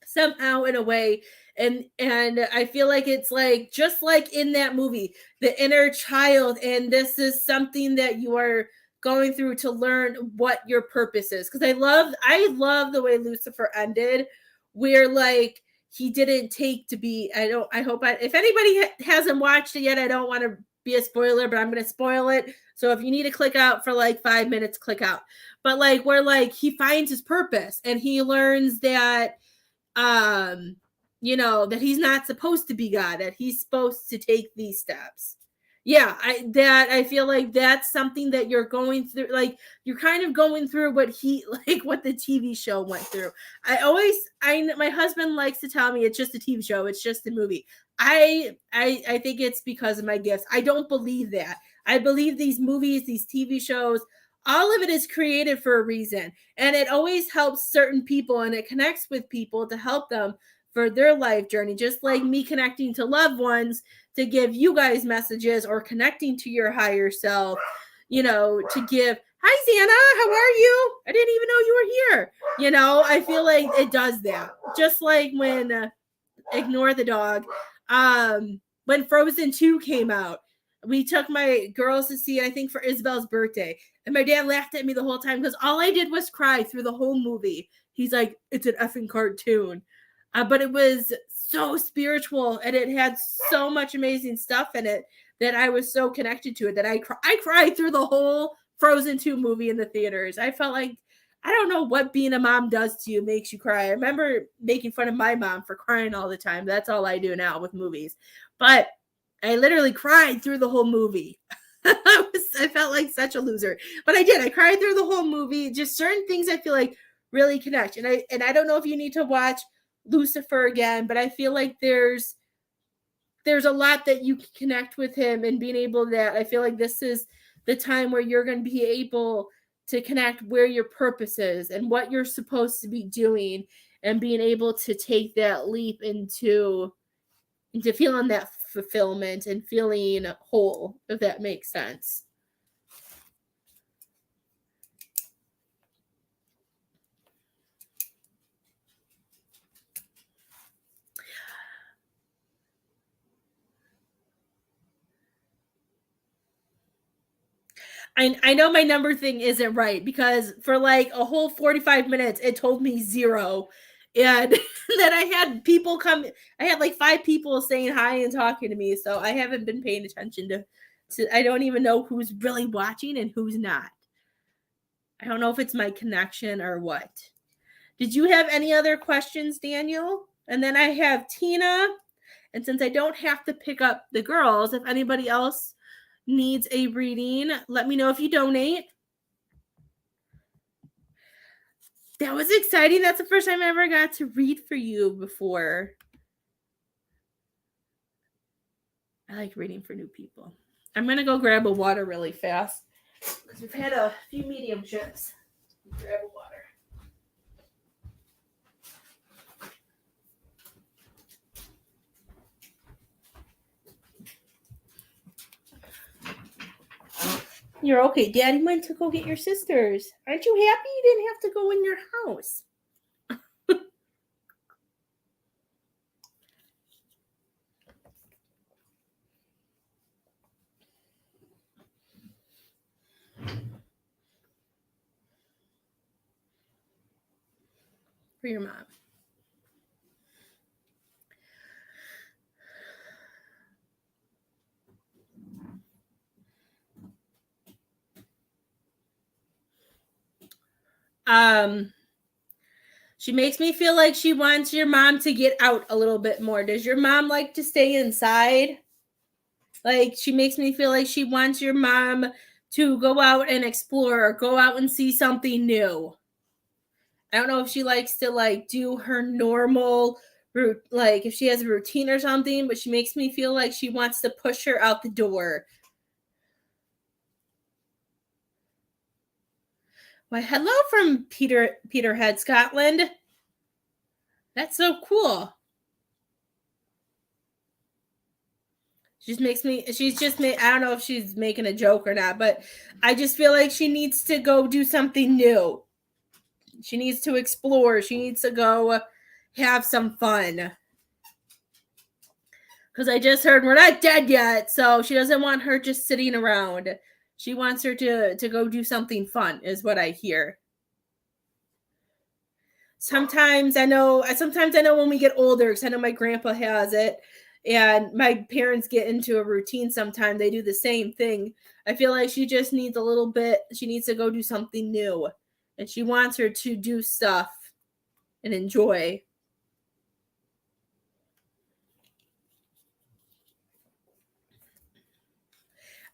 somehow in a way, and I feel like it's like just like in that movie, the inner child, and this is something that you are going through to learn what your purpose is. Because I love the way Lucifer ended, where like he didn't take to be. If anybody hasn't watched it yet, I don't want to be a spoiler, but I'm going to spoil it. So if you need to click out for like 5 minutes, click out. But like where like he finds his purpose and he learns that that he's not supposed to be God, that he's supposed to take these steps. Yeah, I feel like that's something that you're going through. Like you're kind of going through what the TV show went through. My husband likes to tell me it's just a TV show, it's just a movie. I think it's because of my gifts. I don't believe that. I believe these movies, these TV shows, all of it is created for a reason, and it always helps certain people, and it connects with people to help them for their life journey, just like me connecting to loved ones to give you guys messages, or connecting to your higher self, to give, hi, Xana, how are you? I didn't even know you were here. I feel like it does that. Just like when, ignore the dog, when Frozen 2 came out, we took my girls to see it, I think, for Isabel's birthday. And my dad laughed at me the whole time because all I did was cry through the whole movie. He's like, it's an effing cartoon. But it was so spiritual, and it had so much amazing stuff in it that I was so connected to it that I cried through the whole Frozen 2 movie in the theaters. I felt like I don't know what being a mom does to you, makes you cry. I remember making fun of my mom for crying all the time. That's all I do now with movies. But I literally cried through the whole movie. I felt like such a loser, but I did. I cried through the whole movie. Just certain things I feel like really connect. And I don't know if you need to watch Lucifer again, but I feel like there's a lot that you can connect with him, and being able that I feel like this is the time where you're going to be able to connect where your purpose is and what you're supposed to be doing, and being able to take that leap into feeling that fulfillment and feeling whole, if that makes sense. I know my number thing isn't right, because for like a whole 45 minutes it told me 0, and then I had people come. I had like 5 people saying hi and talking to me, so I haven't been paying attention to I don't even know who's really watching and who's not. I don't know if it's my connection or what. Did you have any other questions, Daniel? And then I have Tina, and since I don't have to pick up the girls, if anybody else needs a reading, let me know if you donate. That was exciting. That's the first time I ever got to read for you before. I like reading for new people. I'm going to go grab a water really fast because we've had a few medium ships. Grab a water. You're okay. Daddy went to go get your sisters. Aren't you happy you didn't have to go in your house? For your mom. She makes me feel like she wants your mom to get out a little bit more. Does your mom like to stay inside? Like, she makes me feel like she wants your mom to go out and explore or go out and see something new. I don't know if she likes to like do her normal route, like if she has a routine or something, but she makes me feel like she wants to push her out the door. Why, hello from Peterhead, Scotland. That's so cool. She's just I don't know if she's making a joke or not, but I just feel like she needs to go do something new. She needs to explore. She needs to go have some fun. Because I just heard we're not dead yet, so she doesn't want her just sitting around. She wants her to go do something fun, is what I hear. Sometimes I know when we get older, because I know my grandpa has it, and my parents get into a routine sometimes, they do the same thing. I feel like she just needs a little bit, she needs to go do something new. And she wants her to do stuff and enjoy.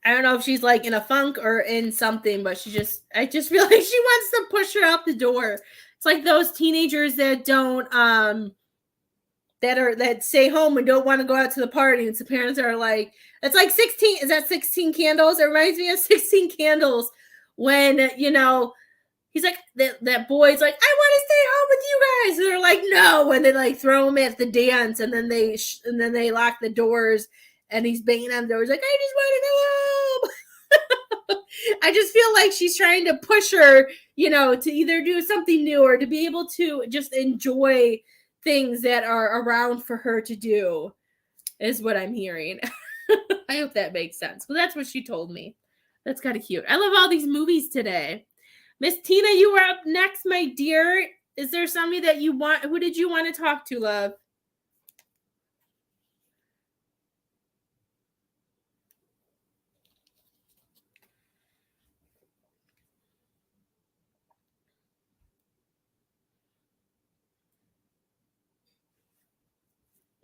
I don't know if she's like in a funk or in something, but I just feel like she wants to push her out the door. It's like those teenagers that don't that stay home and don't want to go out to the party, and the parents are like, it's like 16, is that 16 Candles? It reminds me of 16 Candles, when he's like, that boy's like, I want to stay home with you guys, and they're like, no, and they like throw him at the dance, and then they lock the doors, and he's banging on the doors like, I just want to go home. I just feel like she's trying to push her, to either do something new or to be able to just enjoy things that are around for her to do, is what I'm hearing. I hope that makes sense. Well, that's what she told me. That's kind of cute. I love all these movies today. Miss Tina, you are up next, my dear. Is there somebody that you want? Who did you want to talk to, love?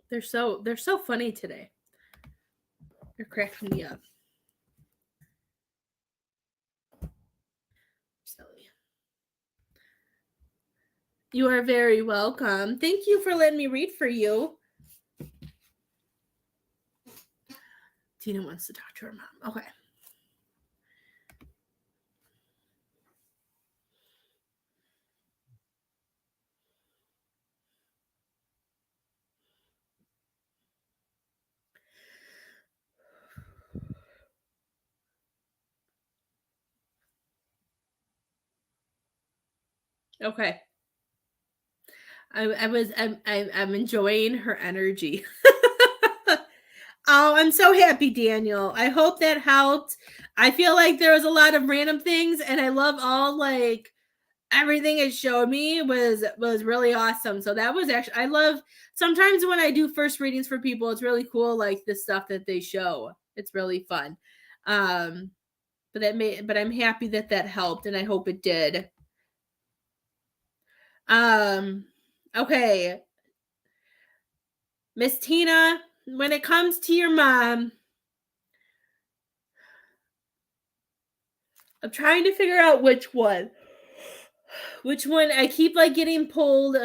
They're so funny today. They're cracking me up. Silly. You are very welcome. Thank you for letting me read for you. Tina wants to talk to her mom. Okay. Okay. I'm enjoying her energy. Oh, I'm so happy, Daniel. I hope that helped. I feel like there was a lot of random things, and I love all like everything it showed me was really awesome. So that was actually, I love sometimes when I do first readings for people, it's really cool, like the stuff that they show. It's really fun. But I'm happy that helped, and I hope it did. Okay. Miss Tina, when it comes to your mom, I'm trying to figure out which one. Which one I keep like getting pulled.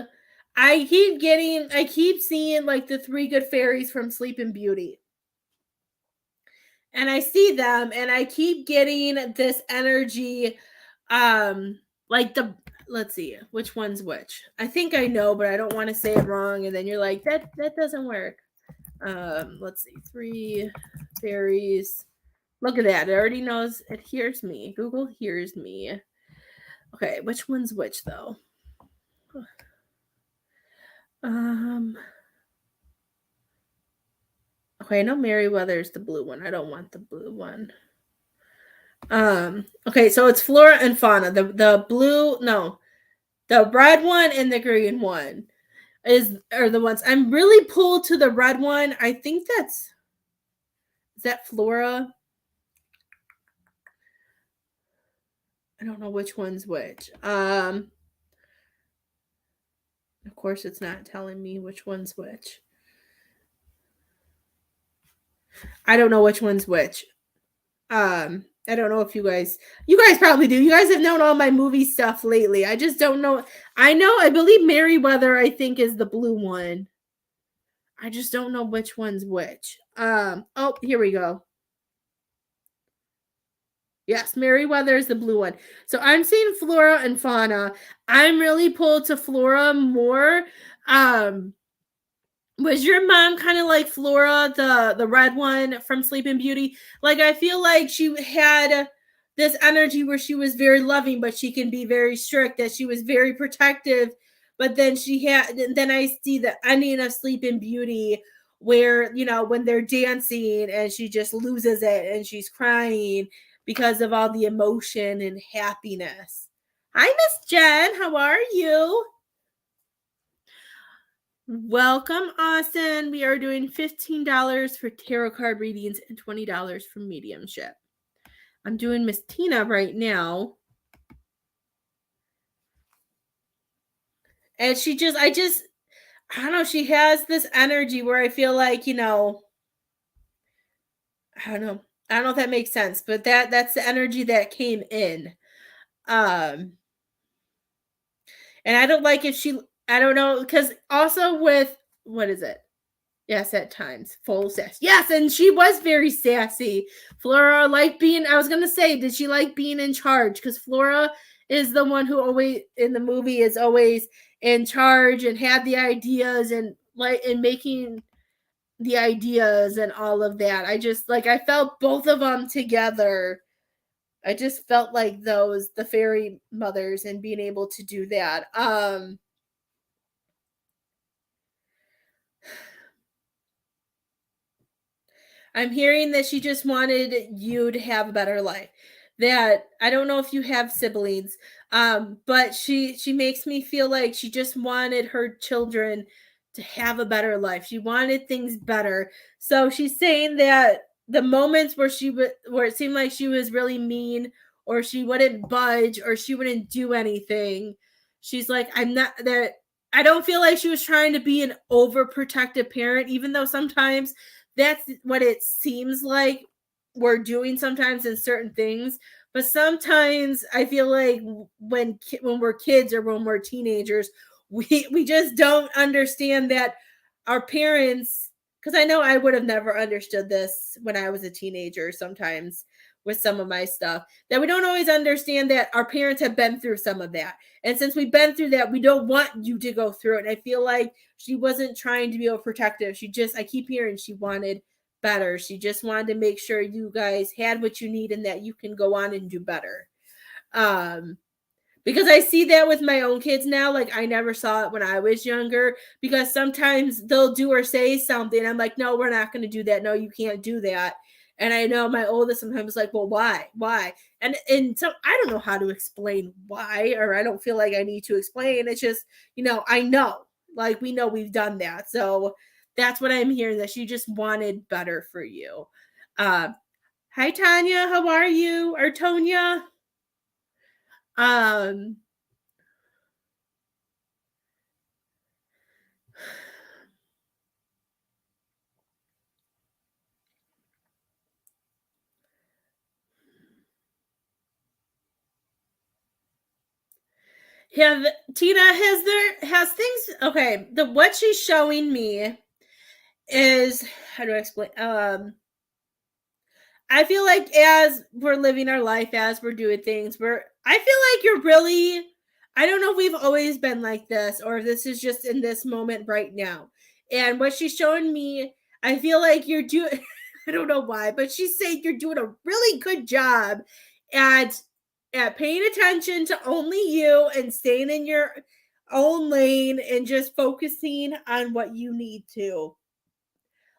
I keep seeing like the 3 good fairies from Sleeping Beauty. And I see them and I keep getting this energy like let's see which one's which. I think I know, but I don't want to say it wrong and then you're like that doesn't work. Let's see. 3 fairies. Look at that. It already knows. It hears me. Google hears me. Okay, which one's which though? Okay, I know Merryweather is the blue one. I don't want the blue one. Okay, so it's Flora and Fauna. The blue, no. The red one and the green one are the ones. I'm really pulled to the red one. I think is that Flora? I don't know which one's which. Of course it's not telling me which one's which. I don't know which one's which. I don't know if you guys probably do. You guys have known all my movie stuff lately. I just don't know. I believe Merryweather, I think, is the blue one. I just don't know which one's which. Oh, here we go. Yes, Merryweather is the blue one. So I'm seeing Flora and Fauna. I'm really pulled to Flora more. Was your mom kind of like Flora, the red one from Sleeping Beauty? Like I feel like she had this energy where she was very loving, but she can be very strict, that she was very protective. But then then I see the ending of Sleeping Beauty where, when they're dancing and she just loses it and she's crying because of all the emotion and happiness. Hi, Miss Jen. How are you? Welcome, Austin. We are doing $15 for tarot card readings and $20 for mediumship. I'm doing Miss Tina right now. And I don't know, she has this energy where I feel like, I don't know. I don't know if that makes sense, but that's the energy that came in. And I don't like I don't know, because also with, what is it? Yes, at times. Full sass. Yes, and she was very sassy. Flora liked being, I was going to say, did she like being in charge? Because Flora is the one who always, in the movie, is always in charge and had the ideas and making the ideas and all of that. I just, I felt both of them together. I just felt like the fairy mothers and being able to do that. I'm hearing that she just wanted you to have a better life. That I don't know if you have siblings, but she makes me feel like she just wanted her children to have a better life. She wanted things better. So she's saying that the moments where where it seemed like she was really mean, or she wouldn't budge, or she wouldn't do anything, she's like, I'm not that. I don't feel like she was trying to be an overprotective parent, even though sometimes that's what it seems like we're doing sometimes in certain things. But sometimes I feel like when we're kids or when we're teenagers, we just don't understand that our parents, because I know I would have never understood this when I was a teenager sometimes with some of my stuff, that we don't always understand that our parents have been through some of that. And since we've been through that, we don't want you to go through it. And I feel like she wasn't trying to be overprotective. I keep hearing she wanted better. She just wanted to make sure you guys had what you need and that you can go on and do better. Because I see that with my own kids now. Like, I never saw it when I was younger, because sometimes they'll do or say something. I'm like, no, we're not going to do that. No, you can't do that. And I know my oldest sometimes is like, well, why? And so I don't know how to explain why, or I don't feel like I need to explain. It's just, I know, like, we know we've done that. So that's what I'm hearing, that she just wanted better for you. Hi, Tanya. How are you? Or Tonya? Have Tina, has things, okay, what she's showing me is, how do I explain? I feel like as we're living our life, as we're doing things, I feel like you're really, I don't know if we've always been like this or if this is just in this moment right now. And what she's showing me, I feel like you're doing, I don't know why, but she's saying you're doing a really good job at paying attention to only you and staying in your own lane and just focusing on what you need to.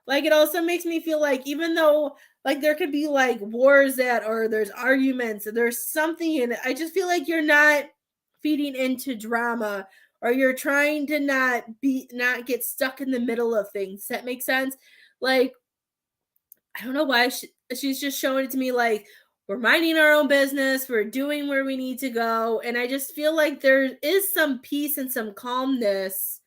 Like, it also makes me feel like, even though, like, there could be like wars or there's arguments, there's something in it, I just feel like you're not feeding into drama, or you're trying to not get stuck in the middle of things. Does that make sense? Like, I don't know why she's just showing it to me like, we're minding our own business, we're doing where we need to go, and I just feel like there is some peace and some calmness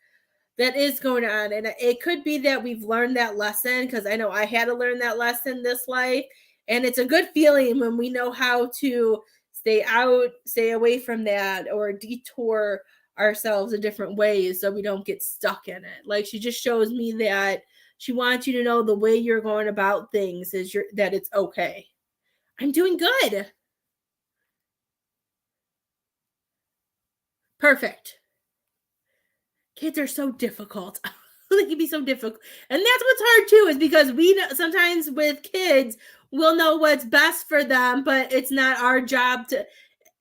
that is going on. And it could be that we've learned that lesson, because I know I had to learn that lesson this life. And it's a good feeling when we know how to stay away from that, or detour ourselves in different ways so we don't get stuck in it. Like, she just shows me that she wants you to know the way you're going about things that it's okay. I'm doing good. Perfect. Kids are so difficult. They can be so difficult. And that's what's hard too, is because we know, sometimes with kids, we'll know what's best for them, but it's not our job to,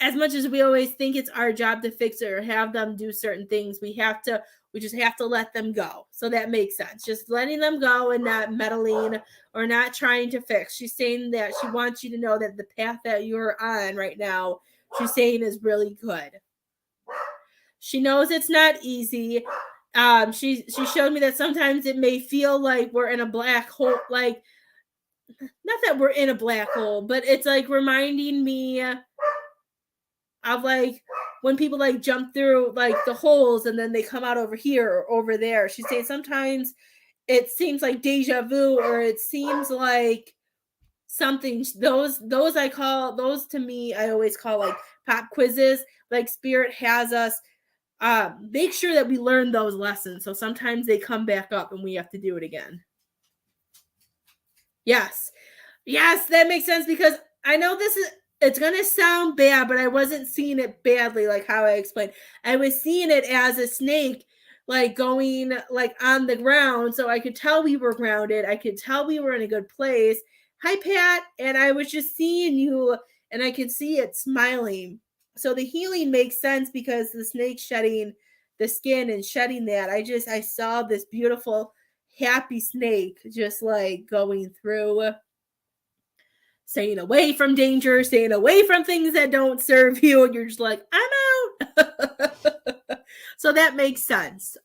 as much as we always think it's our job to fix it or have them do certain things, we just have to let them go. So that makes sense. Just letting them go and not meddling or not trying to fix. She's saying that she wants you to know that the path that you're on right now, she's saying, is really good. She knows it's not easy. She showed me that sometimes it may feel like we're in a black hole, like, not that we're in a black hole, but it's like reminding me of like when people like jump through like the holes and then they come out over here or over there. She's saying sometimes it seems like deja vu, or it seems like something, those I call, those to me, I always call like pop quizzes. Like, spirit has us make sure that we learn those lessons. So sometimes they come back up and we have to do it again. Yes, that makes sense, because I know it's going to sound bad, but I wasn't seeing it badly like how I explained. I was seeing it as a snake, like going like on the ground. So I could tell we were grounded. I could tell we were in a good place. Hi, Pat. And I was just seeing you, and I could see it smiling. So the healing makes sense, because the snake shedding the skin and shedding that, I saw this beautiful, happy snake just like going through, staying away from danger, staying away from things that don't serve you, and you're just like, I'm out. So that makes sense.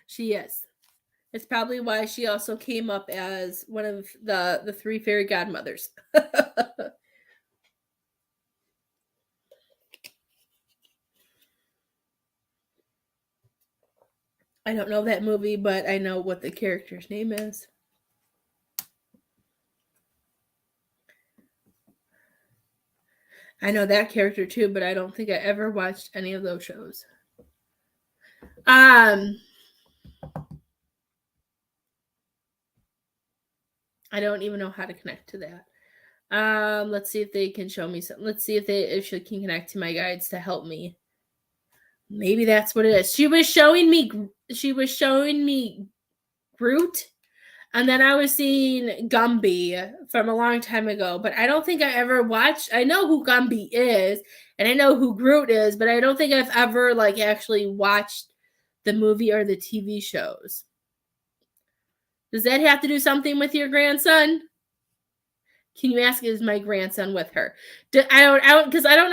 She is. It's probably why she also came up as one of the three fairy godmothers. I don't know that movie, but I know what the character's name is. I know that character too, but I don't think I ever watched any of those shows. I don't even know how to connect to that. Let's see if they can show me something. Let's see if she can connect to my guides to help me. Maybe that's what it is. She was showing me Groot, and then I was seeing Gumby from a long time ago, but I don't think I ever watched. I know who Gumby is, and I know who Groot is, but I don't think I've ever like actually watched the movie or the TV shows. Does that have to do something with your grandson? Can you ask, is my grandson with her? I don't because I don't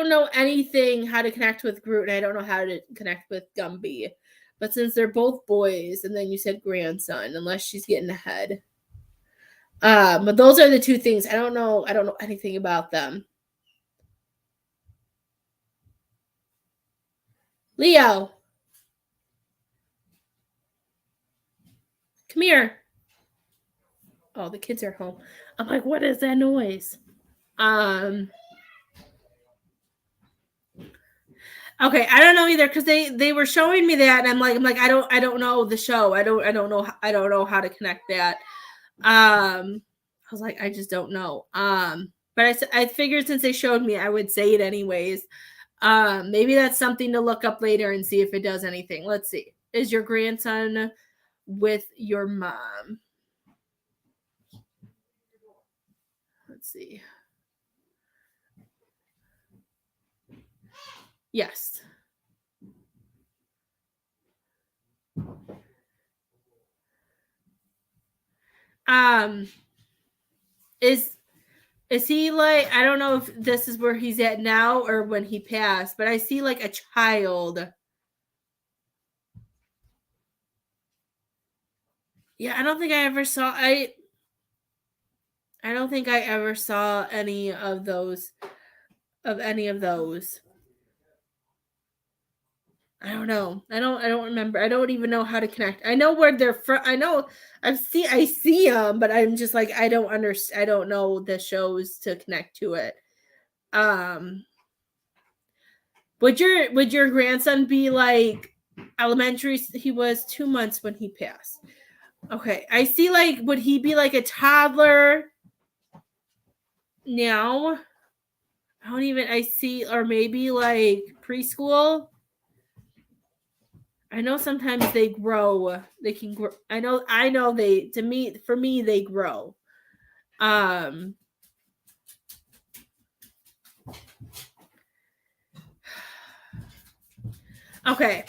know anything how to connect with Groot, and I don't know how to connect with Gumby. But since they're both boys, and then you said grandson, unless she's getting ahead. But those are the two things. I don't know anything about them. Leo, come here. Oh, the kids are home. I'm like, what is that noise? Okay, I don't know either because they were showing me that, and I'm like I don't know the show. I don't know how to connect that. I was like, I just don't know. But I figured since they showed me, I would say it anyways. Maybe that's something to look up later and see if it does anything. Let's see. Is your grandson with your mom? Let's see. Yes. Is he like, I don't know if this is where he's at now or when he passed, but I see like a child. Yeah, I don't think I ever saw I don't think I ever saw any of those I don't know. I don't remember. I don't even know how to connect. I know where they're from. I see them, but I'm just like I don't understand. I don't know the shows to connect to it. Would your grandson be like elementary? He was 2 months when he passed. Okay, I see. Like, would he be like a toddler now? I see, or maybe like preschool. I know sometimes they grow. They can grow. I know they, for me, they grow. Okay.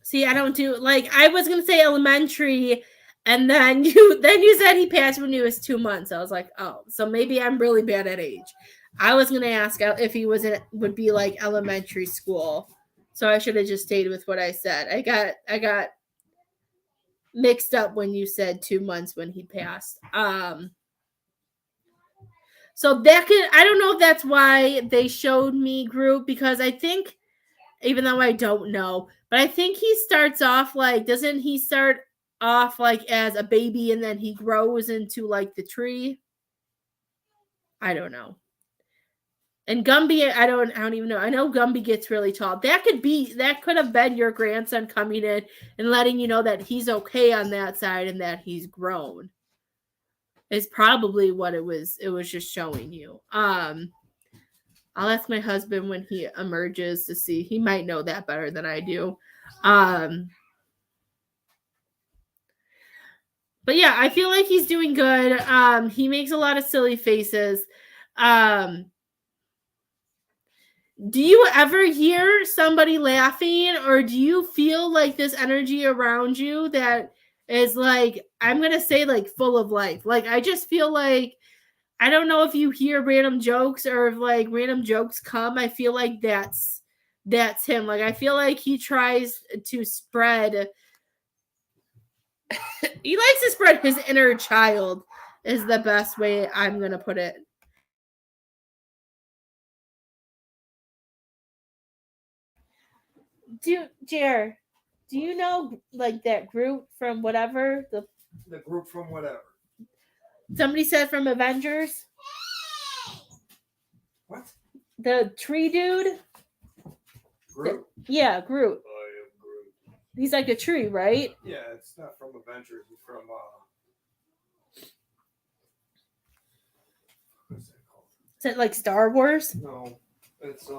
See, I don't do, like, I was going to say elementary, and then you said he passed when he was 2 months. I was like, oh, so maybe I'm really bad at age. I was going to ask if he would be like elementary school. So I should have just stayed with what I said. I got mixed up when you said 2 months when he passed. So I don't know if that's why they showed me Groot, because I think, even though I don't know, but I think he starts off like, doesn't he start off like as a baby and then he grows into like the tree? I don't know. And Gumby, I don't even know. I know Gumby gets really tall. That could have been your grandson coming in and letting you know that he's okay on that side and that he's grown. Is probably what it was. It was just showing you. I'll ask my husband when he emerges to see. He might know that better than I do. But yeah, I feel like he's doing good. He makes a lot of silly faces. Do you ever hear somebody laughing, or do you feel like this energy around you that is like, I'm going to say like full of life? Like, I just feel like, I don't know if you hear random jokes or if like random jokes come. I feel like that's him. Like, I feel like he tries to spread He likes to spread his inner child, is the best way I'm going to put it. Jer, do you know like that Groot from whatever? The group from whatever. Somebody said from Avengers? What? The tree dude? Groot? Yeah, Groot. I am Groot. He's like a tree, right? Yeah, it's not from Avengers. It's from what's that called? Is it like Star Wars? No, it's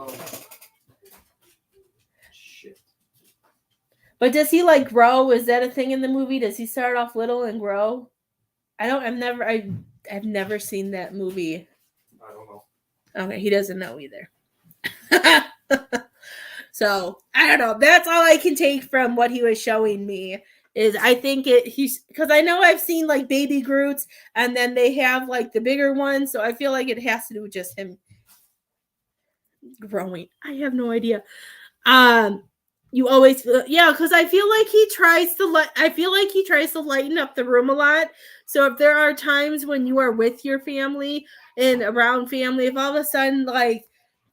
shit. But does he like grow? Is that a thing in the movie? Does he start off little and grow? I've never seen that movie. I don't know. Okay, he doesn't know either. So I don't know. That's all I can take from what he was showing me. Is I think he's because I know I've seen like baby Groots and then they have like the bigger ones, so I feel like it has to do with just him growing. I have no idea. You always because I feel like he tries to lighten up the room a lot. So if there are times when you are with your family and around family, if all of a sudden like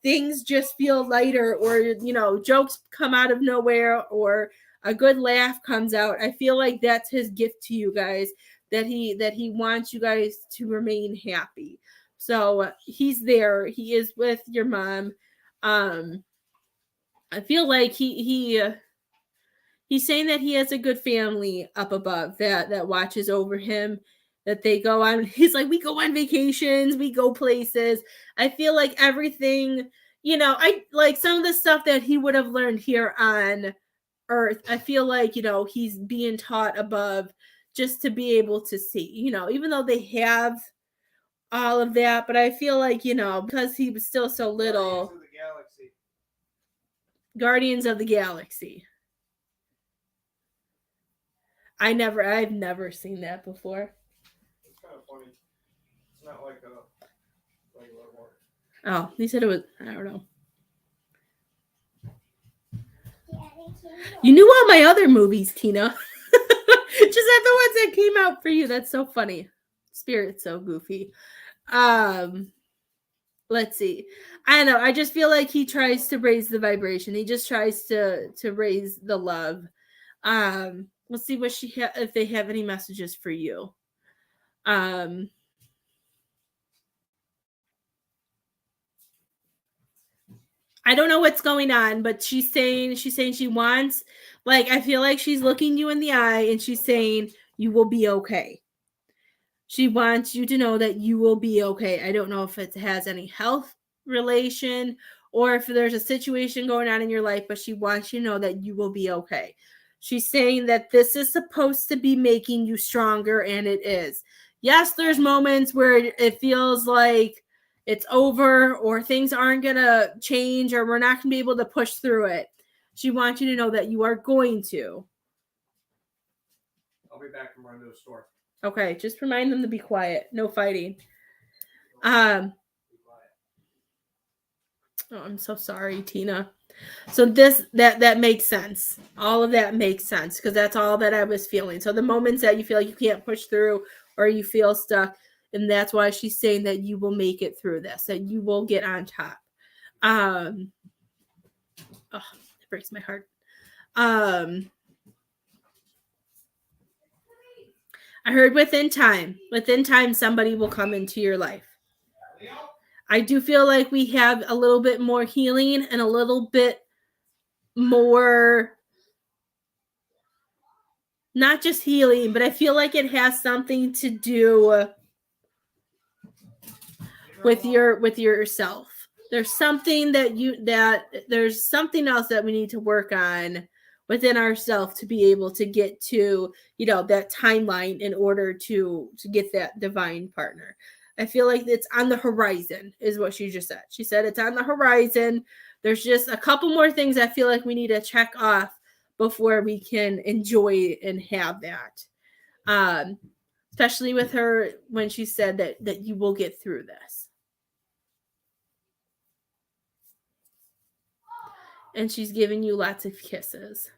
things just feel lighter or jokes come out of nowhere or a good laugh comes out, I feel like that's his gift to you guys, that he wants you guys to remain happy. So he's there. He is with your mom. I feel like he's saying that he has a good family up above that watches over him, that they go on. He's like, we go on vacations, we go places. I feel like everything, I like some of the stuff that he would have learned here on Earth. I feel like, he's being taught above just to be able to see, even though they have all of that, but I feel like, because he was still so little. Guardians of the Galaxy. I've never seen that before. It's kind of funny. It's not like a regular one. Oh, he said it was, I don't know. You knew all my other movies, Tina. Just not the ones that came out for you. That's so funny. Spirit's so goofy. Let's see. I don't know. I just feel like he tries to raise the vibration. He just tries to raise the love. Let's see what if they have any messages for you. I don't know what's going on, but she's saying she wants, like, I feel like she's looking you in the eye and she's saying you will be okay. She wants you to know that you will be okay. I don't know if it has any health relation or if there's a situation going on in your life, but she wants you to know that you will be okay. She's saying that this is supposed to be making you stronger, and it is. Yes, there's moments where it feels like it's over or things aren't going to change or we're not going to be able to push through it. She wants you to know that you are going to. I'll be back from running to the store. Okay, just remind them to be quiet. No fighting. Oh, I'm so sorry, Tina. So that makes sense. All of that makes sense because that's all that I was feeling. So the moments that you feel like you can't push through or you feel stuck, and that's why she's saying that you will make it through this, that you will get on top. It breaks my heart. I heard within time, somebody will come into your life. I do feel like we have a little bit more healing and a little bit more, not just healing, but I feel like it has something to do with yourself. There's something there's something else that we need to work on within ourselves to be able to get to, that timeline in order to get that divine partner. I feel like it's on the horizon is what she just said. She said it's on the horizon. There's just a couple more things I feel like we need to check off before we can enjoy and have that. Especially with her when she said that you will get through this. And she's giving you lots of kisses.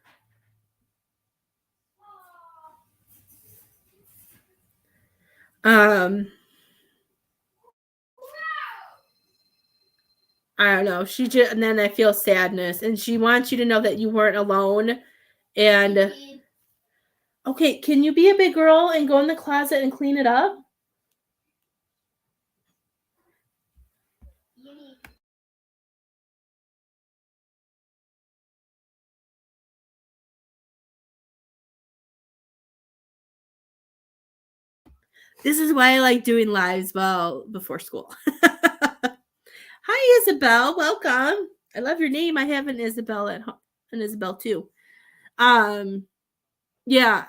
I don't know. She just, and then I feel sadness, and she wants you to know that you weren't alone. And okay, can you be a big girl and go in the closet and clean it up? This is why I like doing lives before school. Hi, Isabel. Welcome. I love your name. I have an Isabel at home, an Isabel too. Yeah,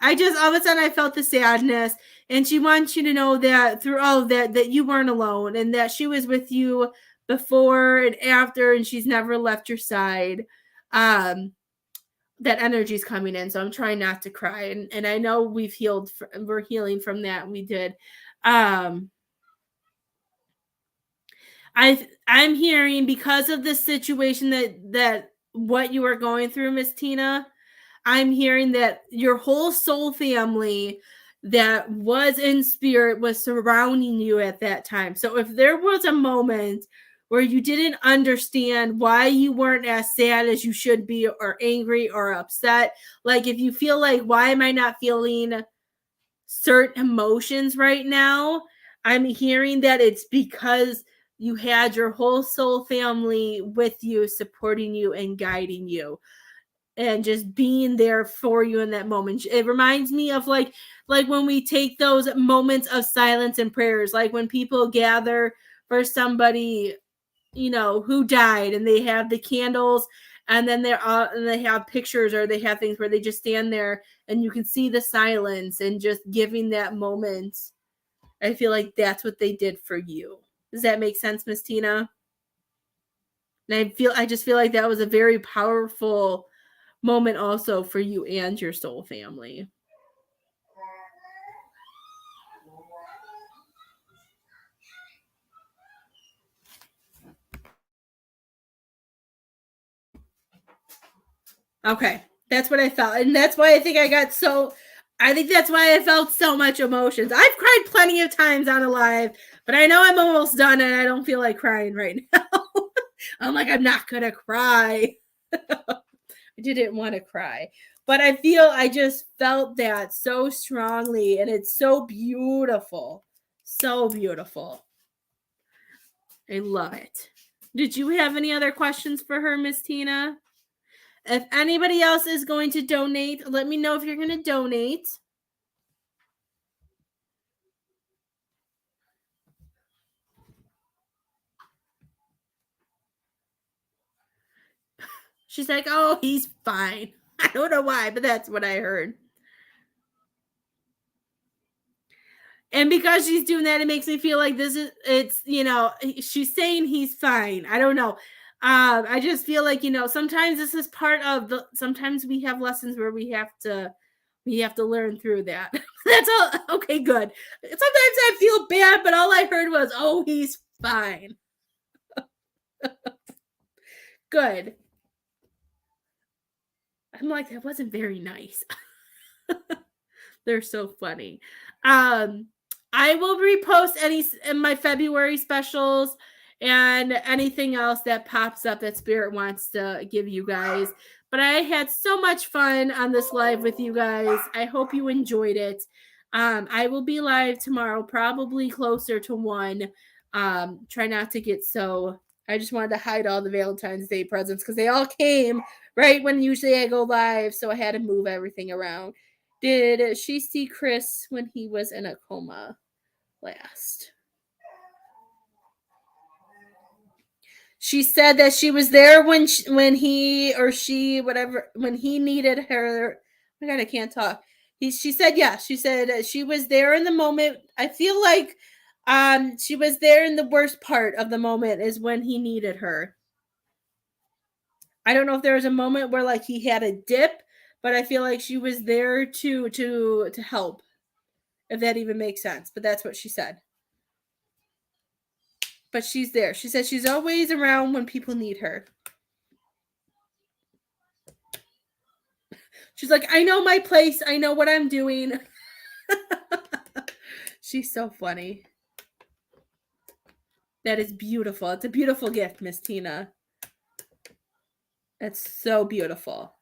I just all of a sudden I felt the sadness, and she wants you to know that through all of that you weren't alone, and that she was with you before and after, and she's never left your side. Um, that energy's coming in, so I'm trying not to cry, and I know we're healing from that. We did. I'm hearing, because of the situation that what you are going through, Miss Tina, I'm hearing that your whole soul family that was in spirit was surrounding you at that time. So if there was a moment where you didn't understand why you weren't as sad as you should be, or angry or upset, like if you feel like, why am I not feeling certain emotions right now, I'm hearing that it's because you had your whole soul family with you, supporting you and guiding you, and just being there for you in that moment. It reminds me of like when we take those moments of silence and prayers, like when people gather for somebody, who died, and they have the candles, and then they have pictures, or they have things where they just stand there and you can see the silence and just giving that moment. I feel like that's what they did for you. Does that make sense, Miss Tina? And I just feel like that was a very powerful moment also for you and your soul family. Okay, that's what I felt, and that's why I think that's why I felt so much emotions. I've cried plenty of times on a live, but I know I'm almost done and I don't feel like crying right now. I'm like, I'm not gonna cry. I didn't want to cry, but I just felt that so strongly, and it's so beautiful. So beautiful. I love it. Did you have any other questions for her, Miss Tina? If anybody else is going to donate, let me know if you're going to donate. She's like, oh, he's fine. I don't know why, but that's what I heard. And because she's doing that, it makes me feel like she's saying he's fine. I don't know. I just feel like, sometimes this is part of sometimes we have lessons where we have to learn through that. That's all. Okay, good. Sometimes I feel bad, but all I heard was, oh, he's fine. Good. I'm like, that wasn't very nice. They're so funny. I will repost any in my February specials and anything else that pops up that Spirit wants to give you guys. But I had so much fun on this live with you guys. I hope you enjoyed it. I will be live tomorrow, probably closer to 1. Try not to get so. I just wanted to hide all the Valentine's Day presents because they all came right when usually I go live. So I had to move everything around. Did she see Chris when he was in a coma last? She said that she was there when he or she, whatever, when he needed her. Oh my God, I can't talk. She said yes. She said she was there in the moment. I feel like she was there in the worst part of the moment is when he needed her. I don't know if there was a moment where like he had a dip, but I feel like she was there to help. If that even makes sense, but that's what she said. But she's there. She says she's always around when people need her. She's like, I know my place. I know what I'm doing. She's so funny. That is beautiful. It's a beautiful gift, Miss Tina. That's so beautiful.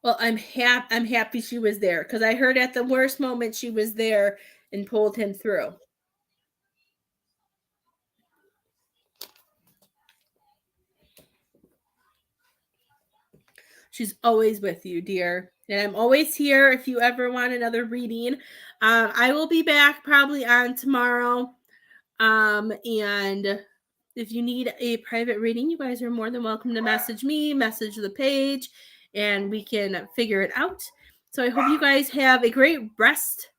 Well, I'm happy she was there because I heard at the worst moment she was there and pulled him through. She's always with you, dear. And I'm always here if you ever want another reading. I will be back probably on tomorrow. And if you need a private reading, you guys are more than welcome to message me, message the page, and we can figure it out. So I hope you guys have a great rest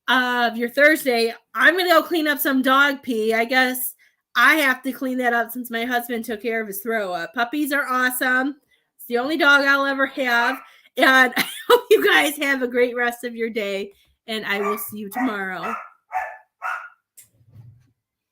of your Thursday. I'm going to go clean up some dog pee. I guess I have to clean that up since my husband took care of his throw up. Puppies are awesome. It's the only dog I'll ever have. And I hope you guys have a great rest of your day. And I will see you tomorrow.